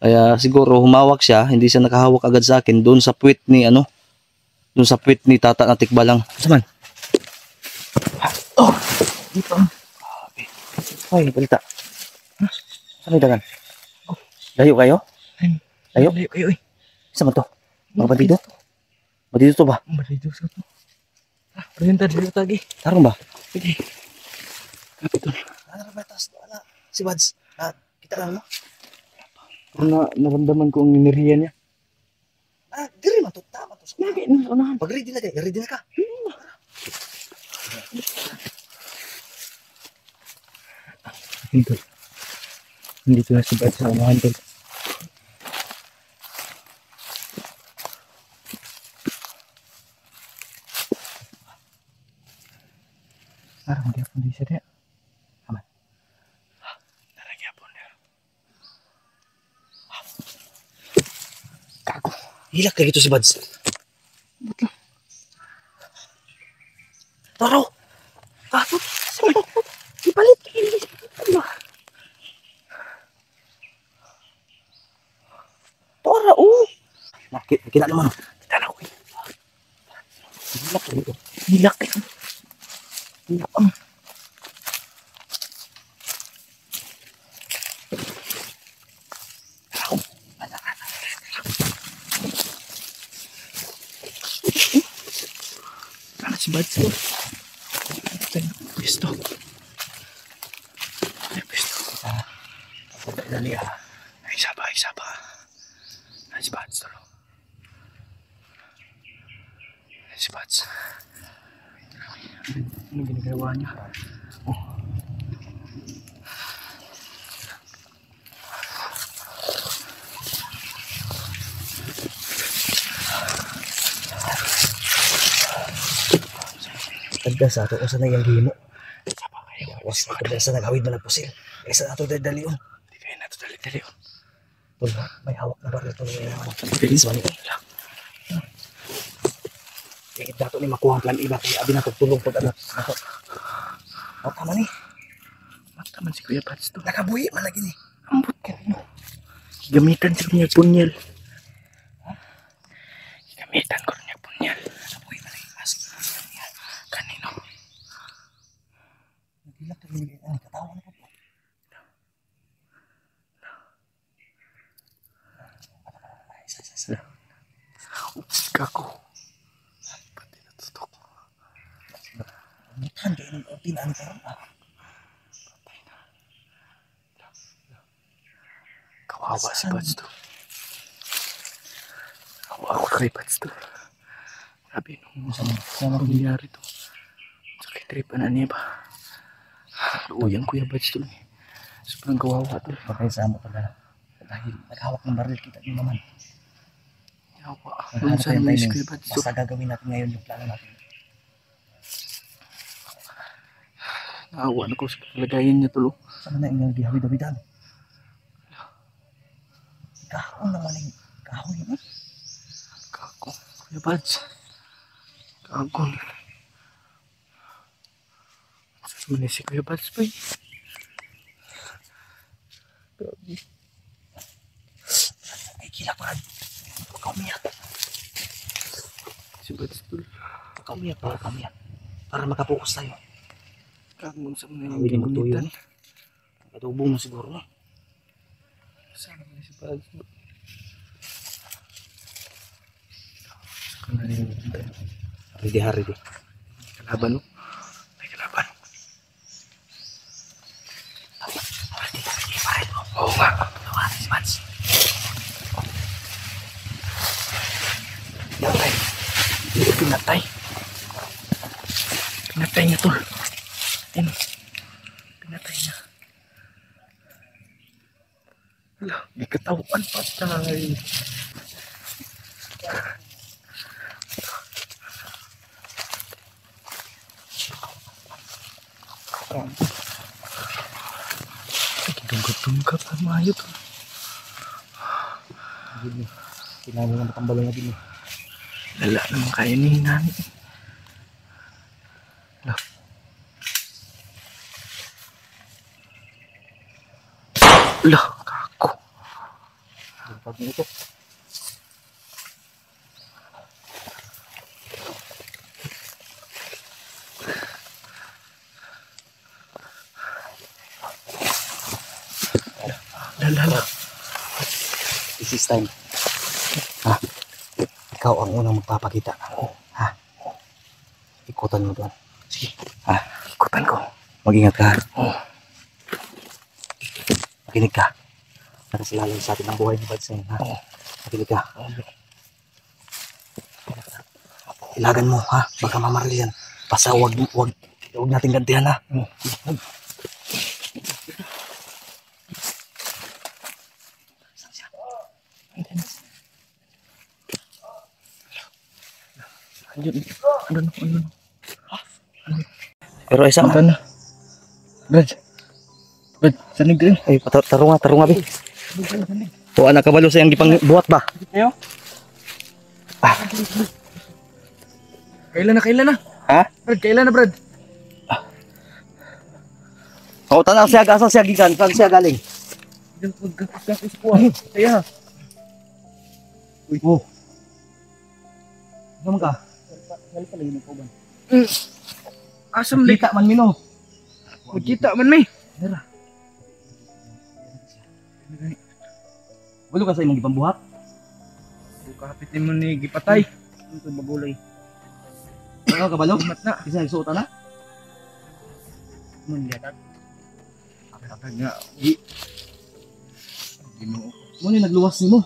Kaya siguro humawak siya, hindi siya nakahawak agad sa akin doon sa puwit ni doon sa puwit ni Tata na tikbalang. Saman? Oh, dito. Ay, balita. Saan yung dagan? Layo kayo? Layo? Layo kayo, eh. Isa man to? Mga bandido? Bandido to ba? Bandido sa to. Presenta dito tagi. Tarong ba? Sige. Kapitol. Ano ba taas? Wala. Si Bads. Kita lang mo? Naramdaman ko ang enerhiya niya. Diri man to. Tama to. Lagi na unahan. Pag ready na kayo. Ready na ka. Hintol. Hindi to nasibad sa unahan, tol. Parang di ako di siya niya. Aman. Naragyapon niya. Kago. Hilak ka gito si Bads. Taro! Kago! Ipalit! Tora! Nakita naman. Kita na ko. Hilak ka gito. Hilak ka. Hilak ang. Ano si Bads ko? Pwesto. Ay, pwesto. Dali ah. Ay, isa pa. Ay, si Bads tolo. Ay, si Bads. Ano ginagawa niya? Oh. Tagdasa ato kung saan na yung gihimo. Was na tagdasa nagawid na nagpusil. Kaysa na ito dali on. Hindi kayo na ito dali-dali. Tula, may hawak na baril ito niya. Bilis ba niya? Ikit dato ni makuha ang plan iba. Kaya abi na pagtulong po anak. Ako. O tama ni. Mataman si Kuya Bads to. Nakabuhi man lagi ni. Ambot ka rin. Gamitan sa kanya punyal. Gamitan ko rin niya punyal. Nakabuhi man lagi. Mas. Kanino? Nagilak ka rin. Katawa na po. Kako. Pati natutok. Bukan kayo ng pinaan ka rin. Kawawa si Bads to. Kawawa kay Bads to. Grabe nung pangyayari to. Sakit tripan na niya ba? Uyang Kuya Bads to. Sobrang kawawa to. Pagkaisa mo talaga. Dahil naghawak ng baril kita din naman. Kawawa. Doon sa naman si Kuya Bads to. Basta gagawin natin ngayon yung plano natin. Naawa na ko sa kalagayan niya tulo. Sana na inyong gihawid-hawidan. Kahon naman yung kahon yun. Kako. Kuya Bads. Kako. Saan man si Kuya Bads pa eh. Ay, kilak pa. Huwag ka umiyak. Si Bads tulo. Huwag ka umiyak. Para makapokus tayo. Kamon sa mga Hindi mo tuyo. gunitan. Katubo mo siguro. Saan man si Bads to. Ready. Kalaban no? May kalaban. Tawanan si Mads. Pinatay. Hindi pinatay. Pinatay niya tol. Pinatay niya. Wala, may katawan patay. Dungkap-dungkap ang mayo to. Gini, kailangan nga matambalo na din. Lala naman kaya ni nani. Lah, kako. Dungkap nito. Lala. This is time. Ha? Ikaw ang unang magpapakita. Ha? Ikutan mo doon. Sige. Ha? Ikutan ko. Mag-ingat ka. Makinig ka. Para silalim sa atin ang buhay ni Badsen. Ha? Makinig ka. Ilagan mo, ha? Baka mamaril yan. Basta wag natin gantihan, ha? Ano? Pero isa na. Brad, sanig rin. Ay, tarunga, be. O, anak kabalo sa yung gipang buhat ba? Ayo. Kailan na? Ha? Brad, kailan na, Brad? O, tanaw siya, asa siya gikan, saan siya galing? Magkakos ko. Kaya. Uy, oh. Ano ka? Asam li. Kita man mino. Kita man may. Walo ka sa imong gipambuhat? Kapit mo ni gipatay. Ito babulay. Ano ka balo? Mat na. Isa nagsuota na? Mun lihat. Kapag nga. Ginoo. Mo ni nagluwas nimo.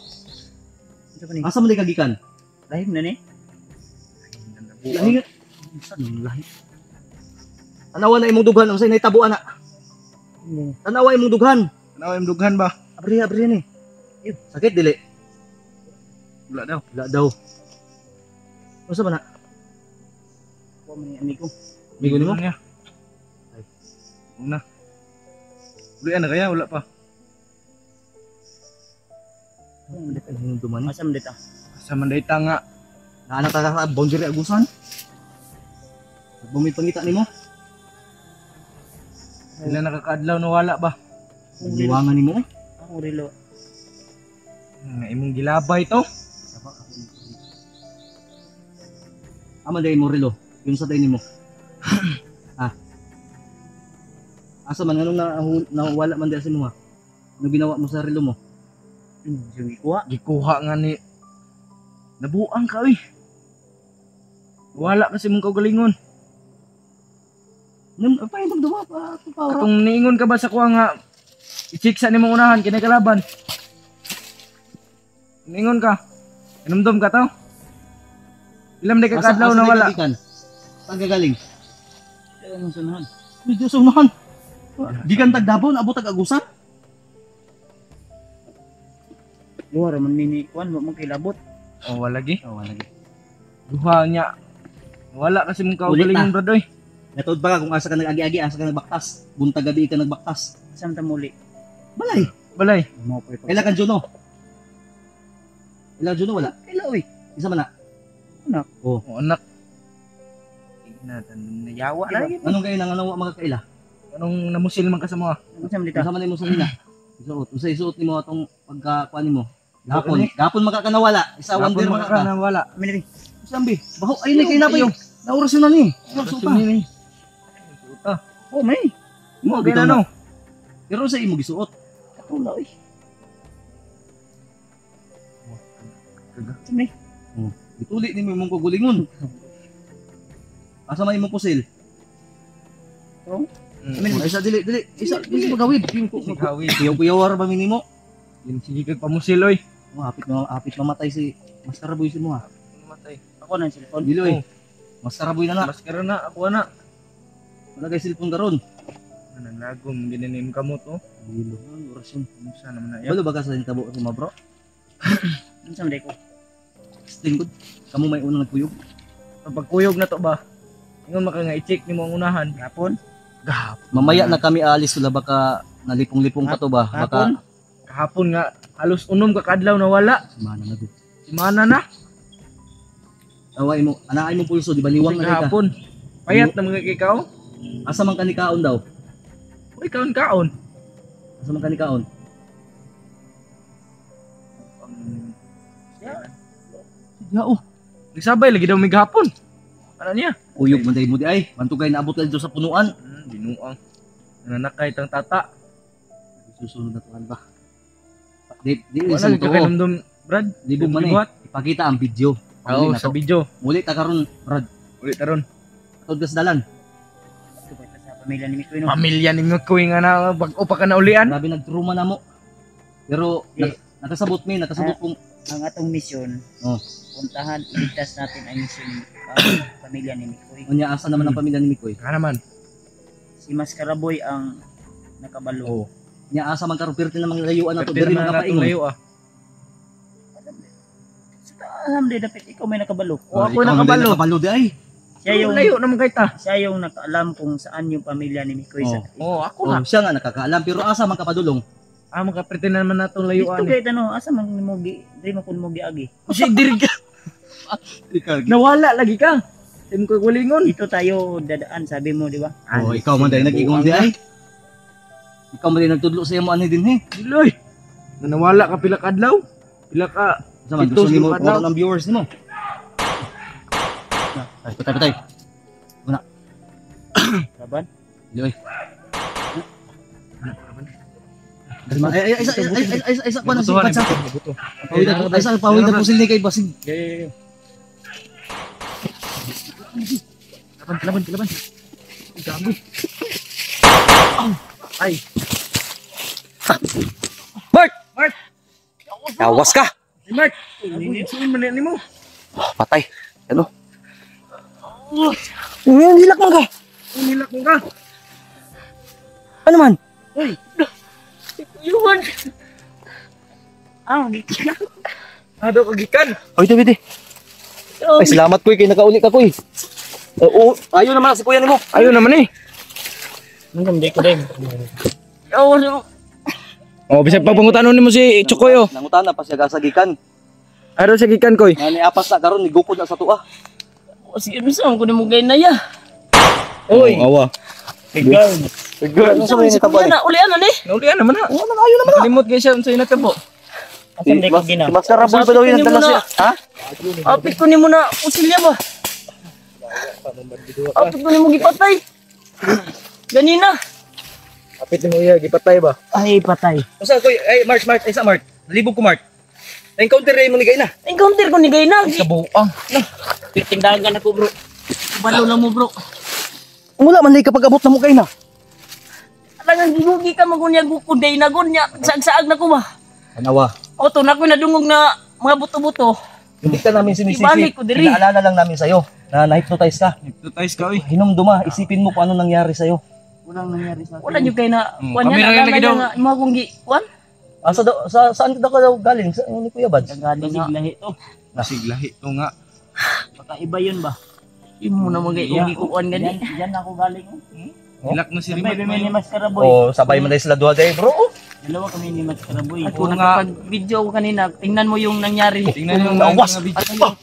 Asa man di kagikan? Lahim na ni. Lahi. Saan lahi? Tanawa na imong dughan, unsay nahitabo ana? Tanawa imong dughan. Tanawa imong dughan ba? Abri ni. Sakit dili. Wala Wala daw. Unsa man na? Ko man ni amigo. Amigo nimo? Ay. Una. Ulian na kaya wala pa. Masam dito. Sa mandayta nga. Naanak ka sa boundary agusan? Bumi pangita nimo? Sila nakakaadlaw na wala ba? Buwangan nimo? Ako rilo. Nga imong gilabay to. Ama day mo relo. Yung sa day nimo. Ha? Asa man anong nawala man di sa mo ha? Ano ginawa mo sa relo mo? Gikuha nga ni nabuang ka oy. Wala kasi mong kaugalingon. Pa yung magduwa pa. Kung niingon ka ba sa kuha nga i-check sa nimong unahan kinay kalaban. Niingon ka. Inumdum ka to. Ilam di ka kadlaw na wala. Saan ka galing? Ano sunahan? Medyo sunahan. Gikan tagdabon, abot tag-agusan. Luar man nini kuan mo kilabot. Oh wala gi. Wala gi. Duha niya. Wala kasi mong kaugalingon brad oy. Natod ba ka kung asa ka nag-agi-agi, asa ka nagbaktas? Buntag gabi ka nagbaktas. Asam ta muli. Balay. Balay. Mo pa ito. Kailan kan Juno? Kailan Juno wala? Kailan oy? Isa man na. Anak. Oh. O anak. Nayawa na yun. Anong kayo nang ano mga kaila? Anong namusil man ka sa mga? Asam dito. Kasama na mo sa ina. Isuot. Usay-isuot nimo atong pagkakuan nimo. Gapon makakanawala. Isa wonder ka na wala. Miniri. Sambi. Baho ay ni kay na pa yung naurasyon na ni. Suta ni. Suta. Oh may. Mo gina no. Pero sa imo gisuot. Katula oy. May. Ituli ni mo imong kugulingon. Asa man imong pusil? Oh. Isa dili. Isa magawid. Sigawid. Kuyaw-kuyaw ba minimo? Yung sige kag pamusil oy. Hapit mamatay si Master Boy si mo ha. Matay. Ako ng cellphone. Dilo eh. Master Boy na na. Maskara na ako na. Wala kay cellphone karon. Nanagom ginanim kamot oh. Dilo. Orasyon. Musa naman na yan. Balo ba ka sa tabo sa mga bro? Unsa man ko? Sting good. Kamu may unang nagkuyog. Kapag kuyog na to ba? Ingon maka nga i-check nimo ang unahan. Gapon. Gahap. Mamaya na kami alis wala baka nalipong-lipong pa to ba? Hapon. Baka Kahapon nga halos unom ka kadlaw na wala. mana na gud. Simana na. Away mo, anaay mo pulso di ba niwang na kay ka? Kahapon. Payat na mga ikaw. Asa man kanikaon daw? Uy, kaon-kaon. Asa man kanikaon? Ya oh, Nagsabay lagi daw may gahapon. Ano niya? kuyog man day mo di ay. Mantugay naabot lang dito sa punuan. Binuang. Nanakay tang tata. Susunod na tuan ba? Di Wala isang ka to. kanamdom, Brad. Libog man Buhat. Ipakita ang video. Oo, Uli na sa to. video. Muli ta karon, Brad. Ulit taron. Tod ka sa dalan. Ito ba sa pamilya ni Mikoy no? Pamilya ni Mikoy nga na bag-o pa ka na ulian. Grabe nagtruma na mo. Pero nakasabot kung Ang atong misyon, Oh. puntahan, iligtas natin ang misyon ng pamilya ni Mikoy. unya asa naman ang pamilya ni Mikoy. Ka naman. Si Maskaraboy ang nakabalo. Oo. Nya asa man karon pirti namang layuan nato Pwede diri naman natin makapaingon. layo ah. Alam din dapat ikaw may nakabalo. O ako ikaw nakabalo. nakabalo di ay. Siya yung Layo naman kay ta. siya yung nakaalam kung saan yung pamilya ni Mikoy sa Oo, ako na. Oh, siya nga nakakaalam pero asa man kapadulong. Magka-pretend naman natong Dito layuan. kay tanong, asa man mo di mo kun mo giagi. Kasi diri ka. Nawala lagi ka. Tim ko gulingon. Dito tayo dadaan, sabi mo, di ba? Oh, ikaw man dai nag-ingon di ay. Ikaw man dai nagtudlo sa imo ani din he. Diloy. Nawala ka pila ka adlaw. Pila ka. Sa man Ito, gusto nimo sino pa daw? ng viewers nimo. Ay, patay. Laban. Yoy. Ay, isa pa na si Butuhan, Patsa. buto. Ay, isa pawid na pusil ni kay basig. Laban. Gago. Ay. Mark! Mark! Tawas ka. Hey, Mark. Saan man ni mo? Patay. Ano? Nilak mo ka. Nilak mo ka. Ano man? Yuman. Dito na. Ado kagikan. Oy, David. Ay, salamat ko kay nakauli ka ko. Oo, ayo naman si kuya nimo. Ayaw naman eh. Hindi ko din. Oh, bisag pagpangutanon nimo si Chokoy oh. Nangutana pa siya gasagikan. Ado sa gikan koy. Nani apas na karon nigukod na sa tuwa. Sige, saan ko ni mo gay na ya. Oy. Awa. Tigard. Ano sa mga tabo? Ulian na ni. Naulian naman na. Ano man ayo naman. Limot kay siya unsay natabo. Asan di ko gina? Mas karabol pa daw yan dala siya. Ha? Apit ko ni mo na usilya ba? Apit ko ni mo gipatay. Ganina. Apit mo iya gipatay ba? Ay, patay. Usa ko ay Mark, isa Mark. Nalibog ko Mark. Na-encounter rin mo ni Gayna. Encounter ko ni Gayna. Sa buang. Pitingdagan ako bro. Balo lang mo bro. Mula man day kapag abot na mo Gayna. Talagang ginugi ka magunyag ko day na gunya. Saag-saag na ko ba? Anawa. O to na ko nadungog na mga buto-buto. Hindi ka namin sinisisi. Ibalik ko diri. Inaalala lang namin sa'yo na na-hypnotize ka. Hypnotize ka oy. Hinumduma, isipin mo kung ano nangyari sa'yo. Walang nangyari sa akin. Wala nyo kayo na kamera na lagi daw. nga mga kong wan. Saan ka daw galing? Sa ni Kuya Bads? Galing nga. Lahi to. Siglahi to nga. Baka iba yun ba? Imo na mga ugi ko kuan gani. Diyan ako galing. Hilak na si Sabay Rimat. kami ni Maskaraboy. Oh, sabay mo dahil sila duha day, bro. Dalawa kami ni Maskaraboy. Ako Kung nga. nakapag-video ko kanina, tingnan mo yung nangyari. Tingnan yung Awas! mga video.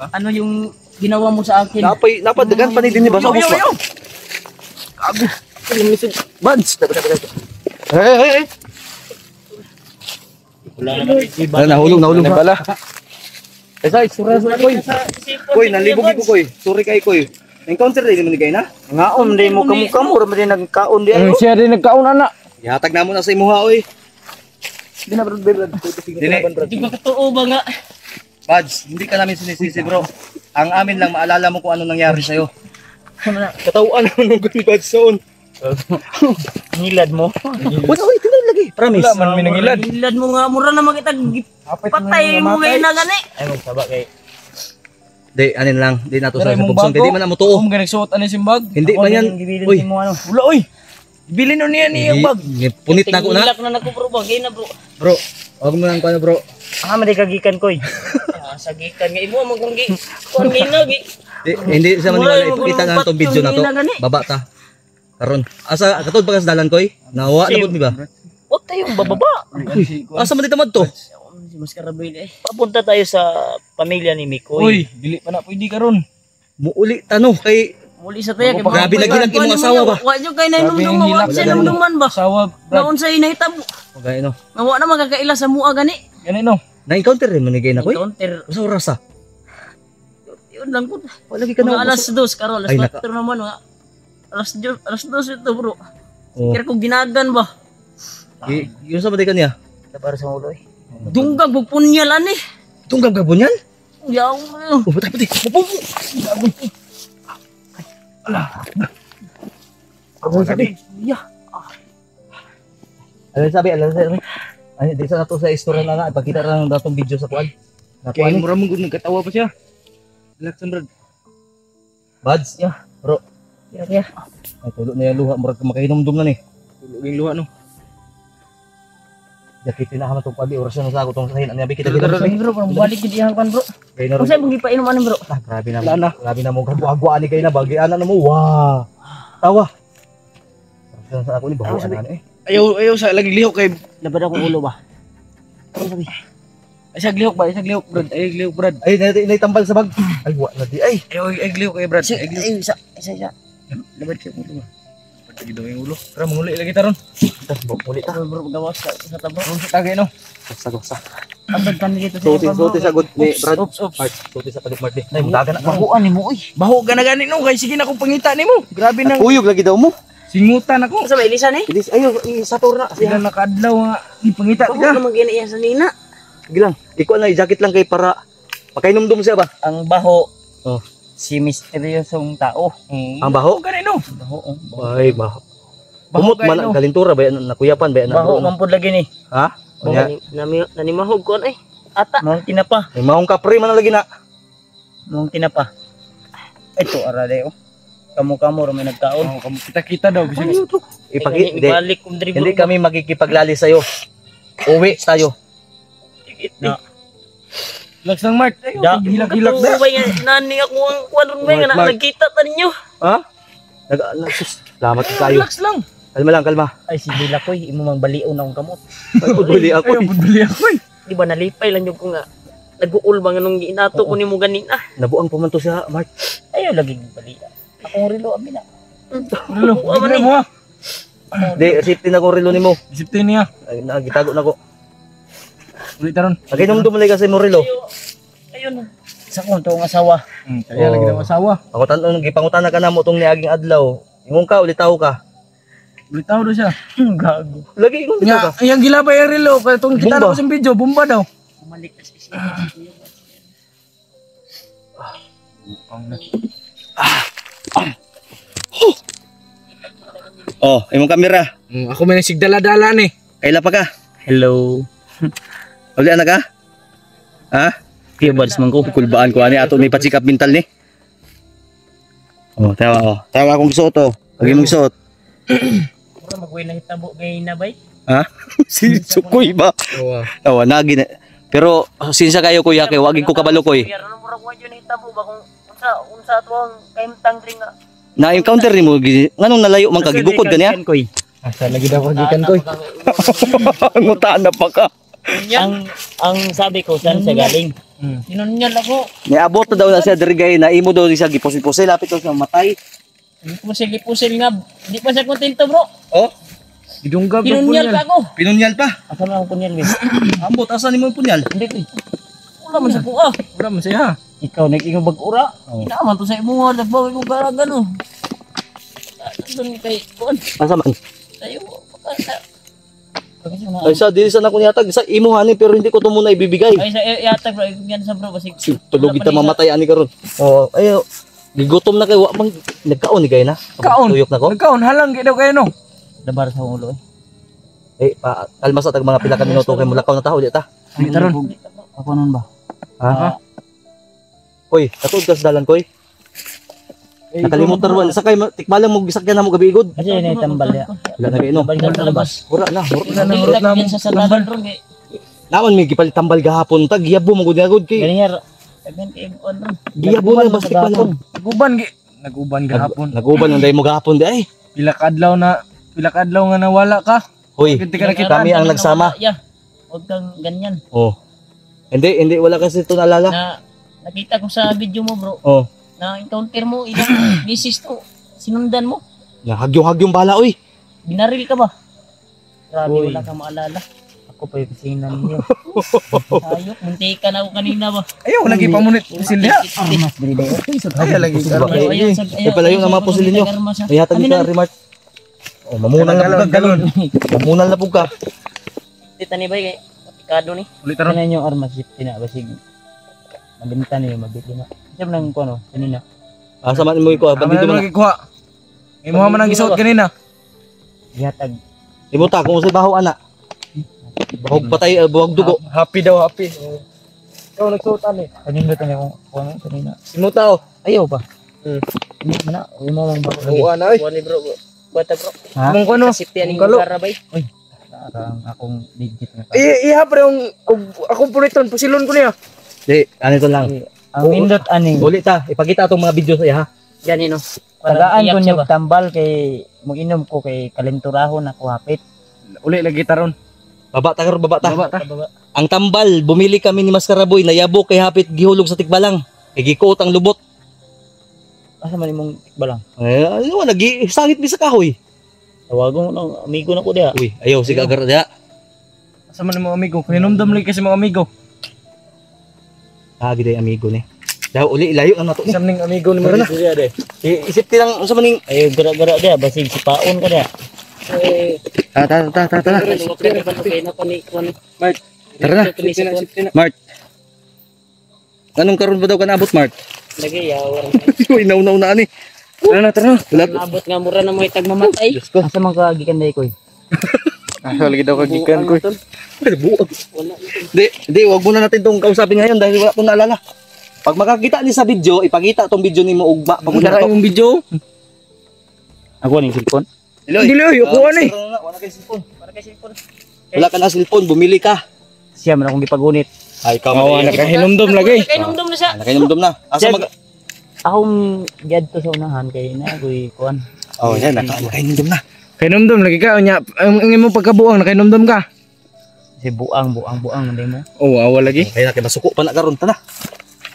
Ano yung ginawa mo sa akin? Napadagan pa ni din ba sa ubos ba? Gago. Bads! Hey! Wala naman iba. Nahulog Ano pala? Esa, isura sa koy. Koy, nalibog ko koy. Sorry kay koy. Encounter din mo ni Gayna? Ngaon di mo kamukamo, ra din nagkaon di Ang siya rin nagkauna na. Ihatag na mo na sa imuha oy. Di na bro. Di ba katoo ba nga? Bads, hindi ka namin sinisisi bro. Ang amin lang maalala mo kung ano nangyari sa'yo. Katawan mo nung gani bad soon. Ngilad mo. Wala oy, tinay lagi. Promise. Wala man minangilad. Ngilad mo nga mura na makita patay mo ngayon na gani. Ay magsaba kay. Di anin lang, di nato Pero sa imong pugson kay di bago, man na mutuo. Kung ganagsuot ani simbag. Hindi man yan. Uy, mo ano. Wala oy. Bilin no niya ni bag. punit na ko na. Tingilak na nako bro, bagay na bro. Bro, wag mo lang kuno bro. Madi kagikan koy. Sa gikan nga imo man kung gi. Kuan gina gi. Hindi sa man Mura, wala ipakita na tong video na to. yung gani. Baba ta. Karon. Asa katod pa kas dalan koy? Nawa na pud mi ba? Wag tayong bababa. Asa man tamad to? Si Mas Karabil eh. Papunta tayo sa pamilya ni Mikoy. Uy, dili pa na pwede karon. Muuli tano kay Muli sa tayo. Grabe lagi lang imong asawa ba? Wa nyo kay na Grabe inumdum ang hilak. wa sa inumduman ba? Asawa, Brad. Naon sa inahitabo. Magay no. Nga wa na magkakaila sa mua gani. Ganun no. Na-encounter rin man ni na koy. Counter. Usa oras ah. Yun lang po. Wala gi ka Mga na. alas 2 karo alas Ay, 4 naman nga. Alas 2 ito bro. Oh. Kaya ko ginagan ba? Yung sa man kanya. Para sa ulo eh. Dunggag bugpunyal ani. Tunggab gabon yan. Yaw. Oh, patay patay. Ano sabi? Alam sabi. Ay, di sa nato sa istorya na nga ipakita ra ng datong video sa kuan. Na Kaya kuan. mura mong nagkatawa pa siya. Relax Brad. Buds. Bro, Kaya. ay tulo na yung luha murag makahinomdom na ni. Tuluging luha no. Yakitin na naman itong pabi, orasyon sa ako itong sahin. Ano yabi kita Tara, gina? Bro, balik gid iyang kan bro. Kaya na Kung saan mong ipainom ano bro? grabe na. Wala na. Grabe na mo. Gagwa ni kayo na. Bagianan na mo. Wow. Tawa. Orasyon sa ako ni. Bahuan na eh. Ayaw sa lagi lihok kay Labad akong ulo ba? Ano sabi? Isag lihok ba? Isag lihok Brad. Ay lihok Brad. Ay, naitambal sa bag. Ay, wala na di. Ay. Ay lihok kay Brad. Ay lihok. Ay, isa. Labad kayo ulo ba? Pati daw yung ulo. Tara manguli lagi taron. Muli ta. Bro, gawas sa tabo. Ano sa tagay no? Sa. Abad kami dito Suti sa good ni Brad. Oops. Art. Suti sa palit Marty. Ay, mutaga na. Bahuan ni mo uy. Baho ka na gani no kay sige na akong pangita nimo. Grabe nang Uyog lagi daw mo. singutan ako. Sa may lisan eh. Ilis, ayo, sa tour na. Sila nakadlaw nga ipangita Bahuan ka. naman gina sa nina. Sige lang. Ikaw na, jacket lang kay para makainomdom siya ba? Ang baho. Oh. Si misteryosong tao. Ang baho? Gani no. Baho. Ay, baho. Baho Umot man kayo, ang no? galintura ba yan? Nakuyapan ba yan? Baho man pud lagi ni. Ha? Kanya, Nanimahog ko ay. Ata. Mong tinapa. may mahong kapre man na lagi na. Mong tinapa. Ito arade oh. Kamu-kamu ra may nagkaon. Oh, kita daw gusto niya. Hindi, Balik kong dribble. hindi kami magkikipaglali sa'yo. Uwi tayo. Na. Relax lang Mart. Da. Hilak-hilak na. Ba yan nani ako ang kwadron ba nga Mark. nagkita ta ninyo. Ha? Salamat kayo. Relax lang. Kalma lang, kalma. Ay si Bila koy imo mang balion akong kamot. Pagpuli ako. Ayaw buduli ako eh. Di ba nalipay lang yung ko nga. Nag-uul ba nga nung ginato ko nimo ganina. Nabuang pumanto siya, Mark. Ayaw lagi bali. Akong relo abi na. Relo. Bigla mo ha. Di, safety na kong relo ni mo. Disiplin niya. Nagitago na ko. Ulit taron. Naginom dumulay kasi mo relo. Ayun. Sa kong tong asawa. Kaya lagi ng asawa. Gipangutan ka na mo itong niaging adlaw. Ingon ka, ulitaw ka. Ulit daw siya. Gago. Lagi, ingon Nga, ka. yung gilabay yung relo. Kaya itong kita Bomba. na ko sa video, bomba daw. Bumalik na siya. Oh, imong kamera. Ako may nasigdala-dala ni. Kaila pa ka. Hello. Uli anak ka? Ha? Tiyo buds man ko. Kulbaan ko ani ato may pa-check up mental ni. Oh, tawa oh. Tawa akong gisuot oh. Lagi mong gisuot. Pura magway na hitabo gay na bay. Ha? Si Sukoy ba? Oo. Tawa nagi na. Pero sinsa kayo kuya kay wagi ko kabalo koy. Pero ano mura ko na hitabo ba kung unsa to ang kaimtang ring nga. Na-encounter ni mo nganong nalayo man ka gigukod kaniya? Koy. Asa lagi daw kagikan ko. Ngutaan na pa ka. Ang sabi ko saan siya galing. Sinunyal ako. Niabot na daw na siya diri gay na imo daw siya gipusil-pusil lapit daw siya matay. Hindi ko pusil nga. Hindi pa siya kontento bro. Oh, Gidunggab ng Sinunyal pa ako. pinunyal pa. Asa na ang punyal bis? Ambot asa nimo yung punyal? Hindi ko. Wala man sa kuha. Wala man siya. Ikaw nag-ingon bag-ura. Inaman to sa imo nagbawi ko karagan no. Doon kay kuan. Asa man? Tayo. Ay sa dili sa nako niyatag sa imo hani pero hindi ko to muna ibibigay. Ay sa yata bro, yan sa bro basig. Tulog kita mamatay ani karon. Oh, ayo. Gigutom na kay wa mang Nagkaon ni gay na. Kaon. Tuyok na ko. Nagkaon halang gid daw kayo no. Dabar sa ulo eh. Kalma sa tag mga pila ka minuto kay mulakaw na taho di ta. Ay, taron. Ako nun ba? Ha? Koy, katud ka sa dalan koy. Nakalimot na ruwan. Sakay, tikbalang mo gisakyan na mo gabigod. Kasi yun ay tambal ya. Wala na kayo, no? Tambal sa labas. Hura na, hura na. Hurot na mo. Sa sadalan ron kay. Naman may gipalit tambal gahapon. Tag, giyabo mo gud kay. Ganyan. Agad kay ano. Giyabo na, basta tikbalang. Naguban gahapon. Naguban ang day mo gahapon di ay. Pila ka adlaw nga nawala ka. Hoy, Hindi ka nakita. kami ang nagsama. Huwag kang ganyan. Oh. Hindi, wala kasi ito naalala. Na nakita ko sa video mo bro. Oh. Na encounter mo ilang misis to. Sinundan mo. Hagyong bala, oy. Binaril ka ba? Grabe, Uy. wala kang maalala. Ako pa yung kasinan niyo. Ayok, munti ka na ako kanina ba? Ayaw lagi pamunit silya. Mas dili dayo. Ayaw lagi. Palayo ng mga pusilin nyo. Ayatan ni ka, Remart. Oh, mamunal na pugka, galon. Mamunal na pugka. Tita ni bay kay pikado ni. Ulit taron. Kanan yung armas na basig. Mabinta niyo mabili na. Siyem nang ko ano kanina. Asa man mo ko, bandido man. Lagi kuha. May mo man ang gisuot kanina. Gihatag. Ibuta kung usay baho ana. Bahog patay, buwag dugo. Happy daw, happy. Ikaw nagsuotan eh. Kanina to niya kung ano kanina. Simuta oh. Ayaw ba? Hindi man na. Uy mo mang bako. Buwan na Kuha ni bro. Bata bro. Ha? Mong kuno. Safety aning Kalo. karabay. Uy. Parang akong legit na. Iha pre yung akong puriton pusilon ko niya. Di, ano to lang. Ang indot aning. Uli ta, ipakita atong mga video sa iya ha. Ganino. Tagaan ko niyo tambal kay mag-inom ko kay kalenturahon ako hapit. Uli lagi taron. Baba ta. Baba ta. Ang tambal, bumili kami ni Maskaraboy, nayabo kay hapit gihulog sa tikbalang. Kay gikuot ang lubot. Asa man imong balang? Ano, sangit mi sa kahoy. Tawagon ng amigo na ko diha. Uy, ayaw si agar diha. Asa man mo amigo? Hinumdam lagi kasi mga amigo. Giday amigo ni. Daw uli ilayo na nato. Isam ning amigo ni mo na. Isip ti lang unsa maning Ay gara-gara diha basig sipaon ka diha. ta. Tara na. Mart. Anong karon ba daw ka naabot, Mart? Lagi yawar. Uy, naunaw na ani. Tara na. Nabot nga mura na mo itag mamatay. Asa man ka gikan day koy? Asa lagi daw kagikan ko. Buog. Wala. Di, wag muna natin tong kausapin ngayon dahil wala tong naalala. Pag makakita ni sa video, ipakita tong video ni mo ugma pag Wala yung video. Ako ning cellphone. Diloy, ukuan eh. Wala kay cellphone. Para kay cellphone. Wala ka na cellphone, bumili ka. Siya man akong gipagunit. Ay, Kawa nakahinumdum lagi. Kay numdum na siya. Nakinumdum na. Asa mag Akong giadto sa unahan kay na ako'y kuan. Oh, yan, nakinumdum na. Kahinumdum lagi ka nya. Ang imong pagkabuang nakahinumdum ka. Si buang nday mo. Oh, awa lagi. Kaya na kay masuko pa na karon ta na.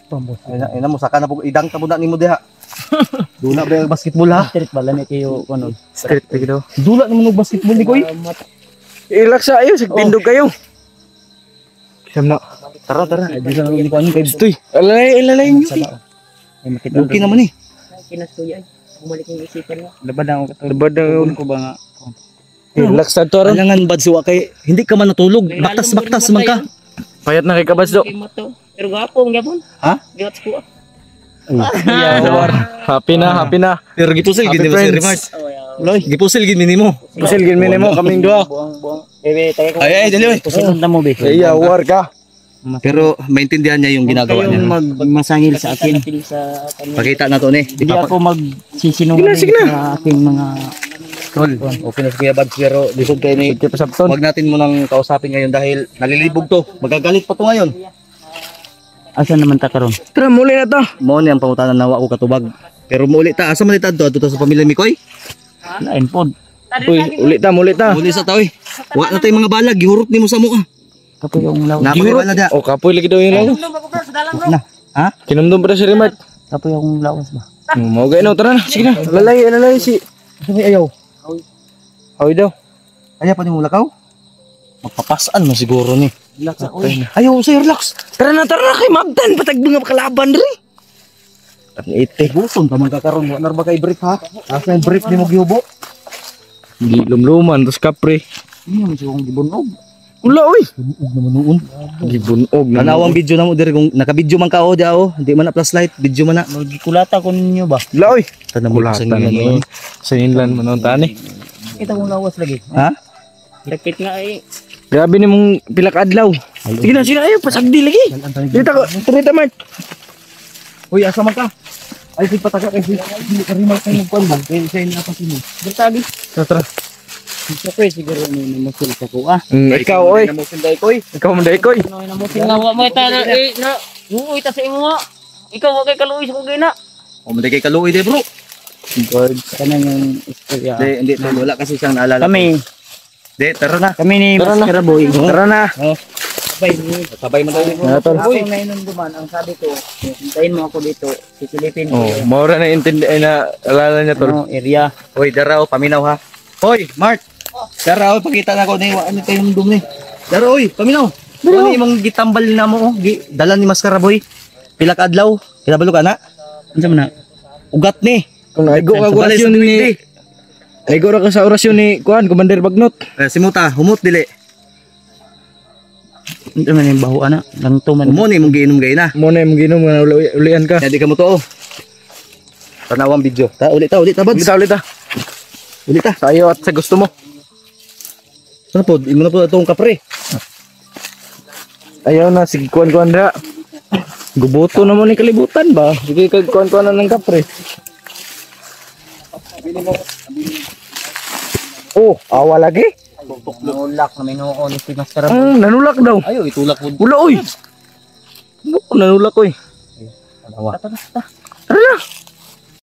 Pambos. Ay na mo saka na po idang ta muna nimo diha. Dula ba yung basketball ha? Street bala ni kayo kuno. Street lagi daw. Dula naman ng basketball ni koy. Ilaksa ayo, sigtindog kayo. Sam na. Tara. Di sa nang kuan kay Stoy. Ilalay nyo. Ay makita. Okay naman eh. Kinas ko yan. Bumalik yung isipan mo. Labad na ako. Labad na ako. Ko ba nga? Ilaksa to ron. Alangan bad suwa kay hindi ka man natulog. Baktas man ka. Payat na kay kabas do. Pero gapon gapon. Ha? Gats ko. Happy na. Pero gipusil gid ni Happy Sir friends. Remart. Loy, gipusil gid ni mo. Pusil gin mi mo kaming duha. Buang. Bebe, tayo ko. Ay, dali oy. Pusilon mo be. Iya, war ka. Pero maintindihan niya yung ginagawa niya. Magmasangil sa akin. Pakita na to ni. Hindi ako magsisinungaling sa aking mga Okay na si Kuya Bads pero lisod kayo ni Pasabton. wag natin mo nang kausapin ngayon dahil nalilibog to. Magagalit pa to ngayon. asa naman ta karon. Tara, muli na to. Mo ni ang pangutanan nawa ko katubag. Pero muli ta, asa man ita adto sa pamilya Mikoy? Lain pod. Uy, muli ta. Muli sa taoy. Wa na tay mga balag, gihurot nimo sa mukha. Kapoy yung lawas. Napay wala da. O, kapoy lagi daw yung lawas. Na. Ha? Kinumdum pa na si Remart. Kapoy yung lawas ba? Mau gaya no, tara na. Sige na. Lalay si. Ay ayaw. Hawi daw. Kaya pa ni mo lakaw? Magpapasaan mo siguro ni. Relax ako. Ayaw sir, relax. Tara na kay Magdan. Patag mga kalaban rin. Ang ite. Gusto pa man kakaron wa na ba kay brief ha? Asa yung brief ni mo gihubo? Hindi lumluman, tapos kapre. Hindi mo siya kong gibunog. Ula oy. Bunog naman noon. Gibunog na. Tanawang video na mo diri kung naka-video man ka o di di man na flashlight, video man na. Magikulata ko ninyo ba? Ula oy. Tanam mo sa inyo. Sa inland man ang tani. Kita kong lawas lagi. Ha? Sakit nga eh. Grabe ni mong pila ka adlaw. Sige na ayo pasagdi lagi. Dito ko, trita Mart. Uy, asa man ka? Ay sig pataka kay hindi ka rin kayo magkuan ba? Kay sa inyo pa sino. Bertabi. Tara. Siyempre siguro ni namusil sa ko ah. Ikaw oy. Ikaw mo dai koy. Namusil nga wa may tala eh na. Uy ta sa imo nga. Ikaw wa kay kaluoy sa kog gina. O mo kay kaluoy de bro. God, kanang yung istorya. Hindi wala kasi siyang naalala. Kami, Tara na. kami ni Master Boy. Tara na. Sabay ni. Sabay man tayo. Ako na inon duman, ang sabi ko, hintayin mo ako dito, sisilipin ko Oh, yung maura na intindi ay na alala niya tol. area. Hoy, daraw paminaw ha. Hoy, Mart. Daraw pakita na ko ni ano kayong dum ni. Daraw oy, paminaw. Ano imong gitambal na mo dala ni Maskara Boy. Pila ka adlaw? Kinabalo ka na? Unsa man na? Ugat ni. Kung naigo ka orasyon ni Naigo ra ka sa orasyon ni kuan Commander Bagnot. Simuta, humot dili. Ito man yung baho ana, ganito man. Umo ni mong giinom gay na. Mo na imong ginom nga ulian ka. Kaya di ka mo to. Tanawang video. Ulit ta, buds. Ulit ta. Ulit ta. Sayo at sa gusto mo. Ano po? Imo na po itong kapre. Ayaw na sige kuan ra. Gubuto na mo ni kalibutan ba? Sige kag kuan na ng kapre. Oh, awa lagi. Nanulak na minuon ni si Master Boy. Nanulak daw. Ayo, itulak mo. Ula oy. Nanulak oy. Tata. Tara na.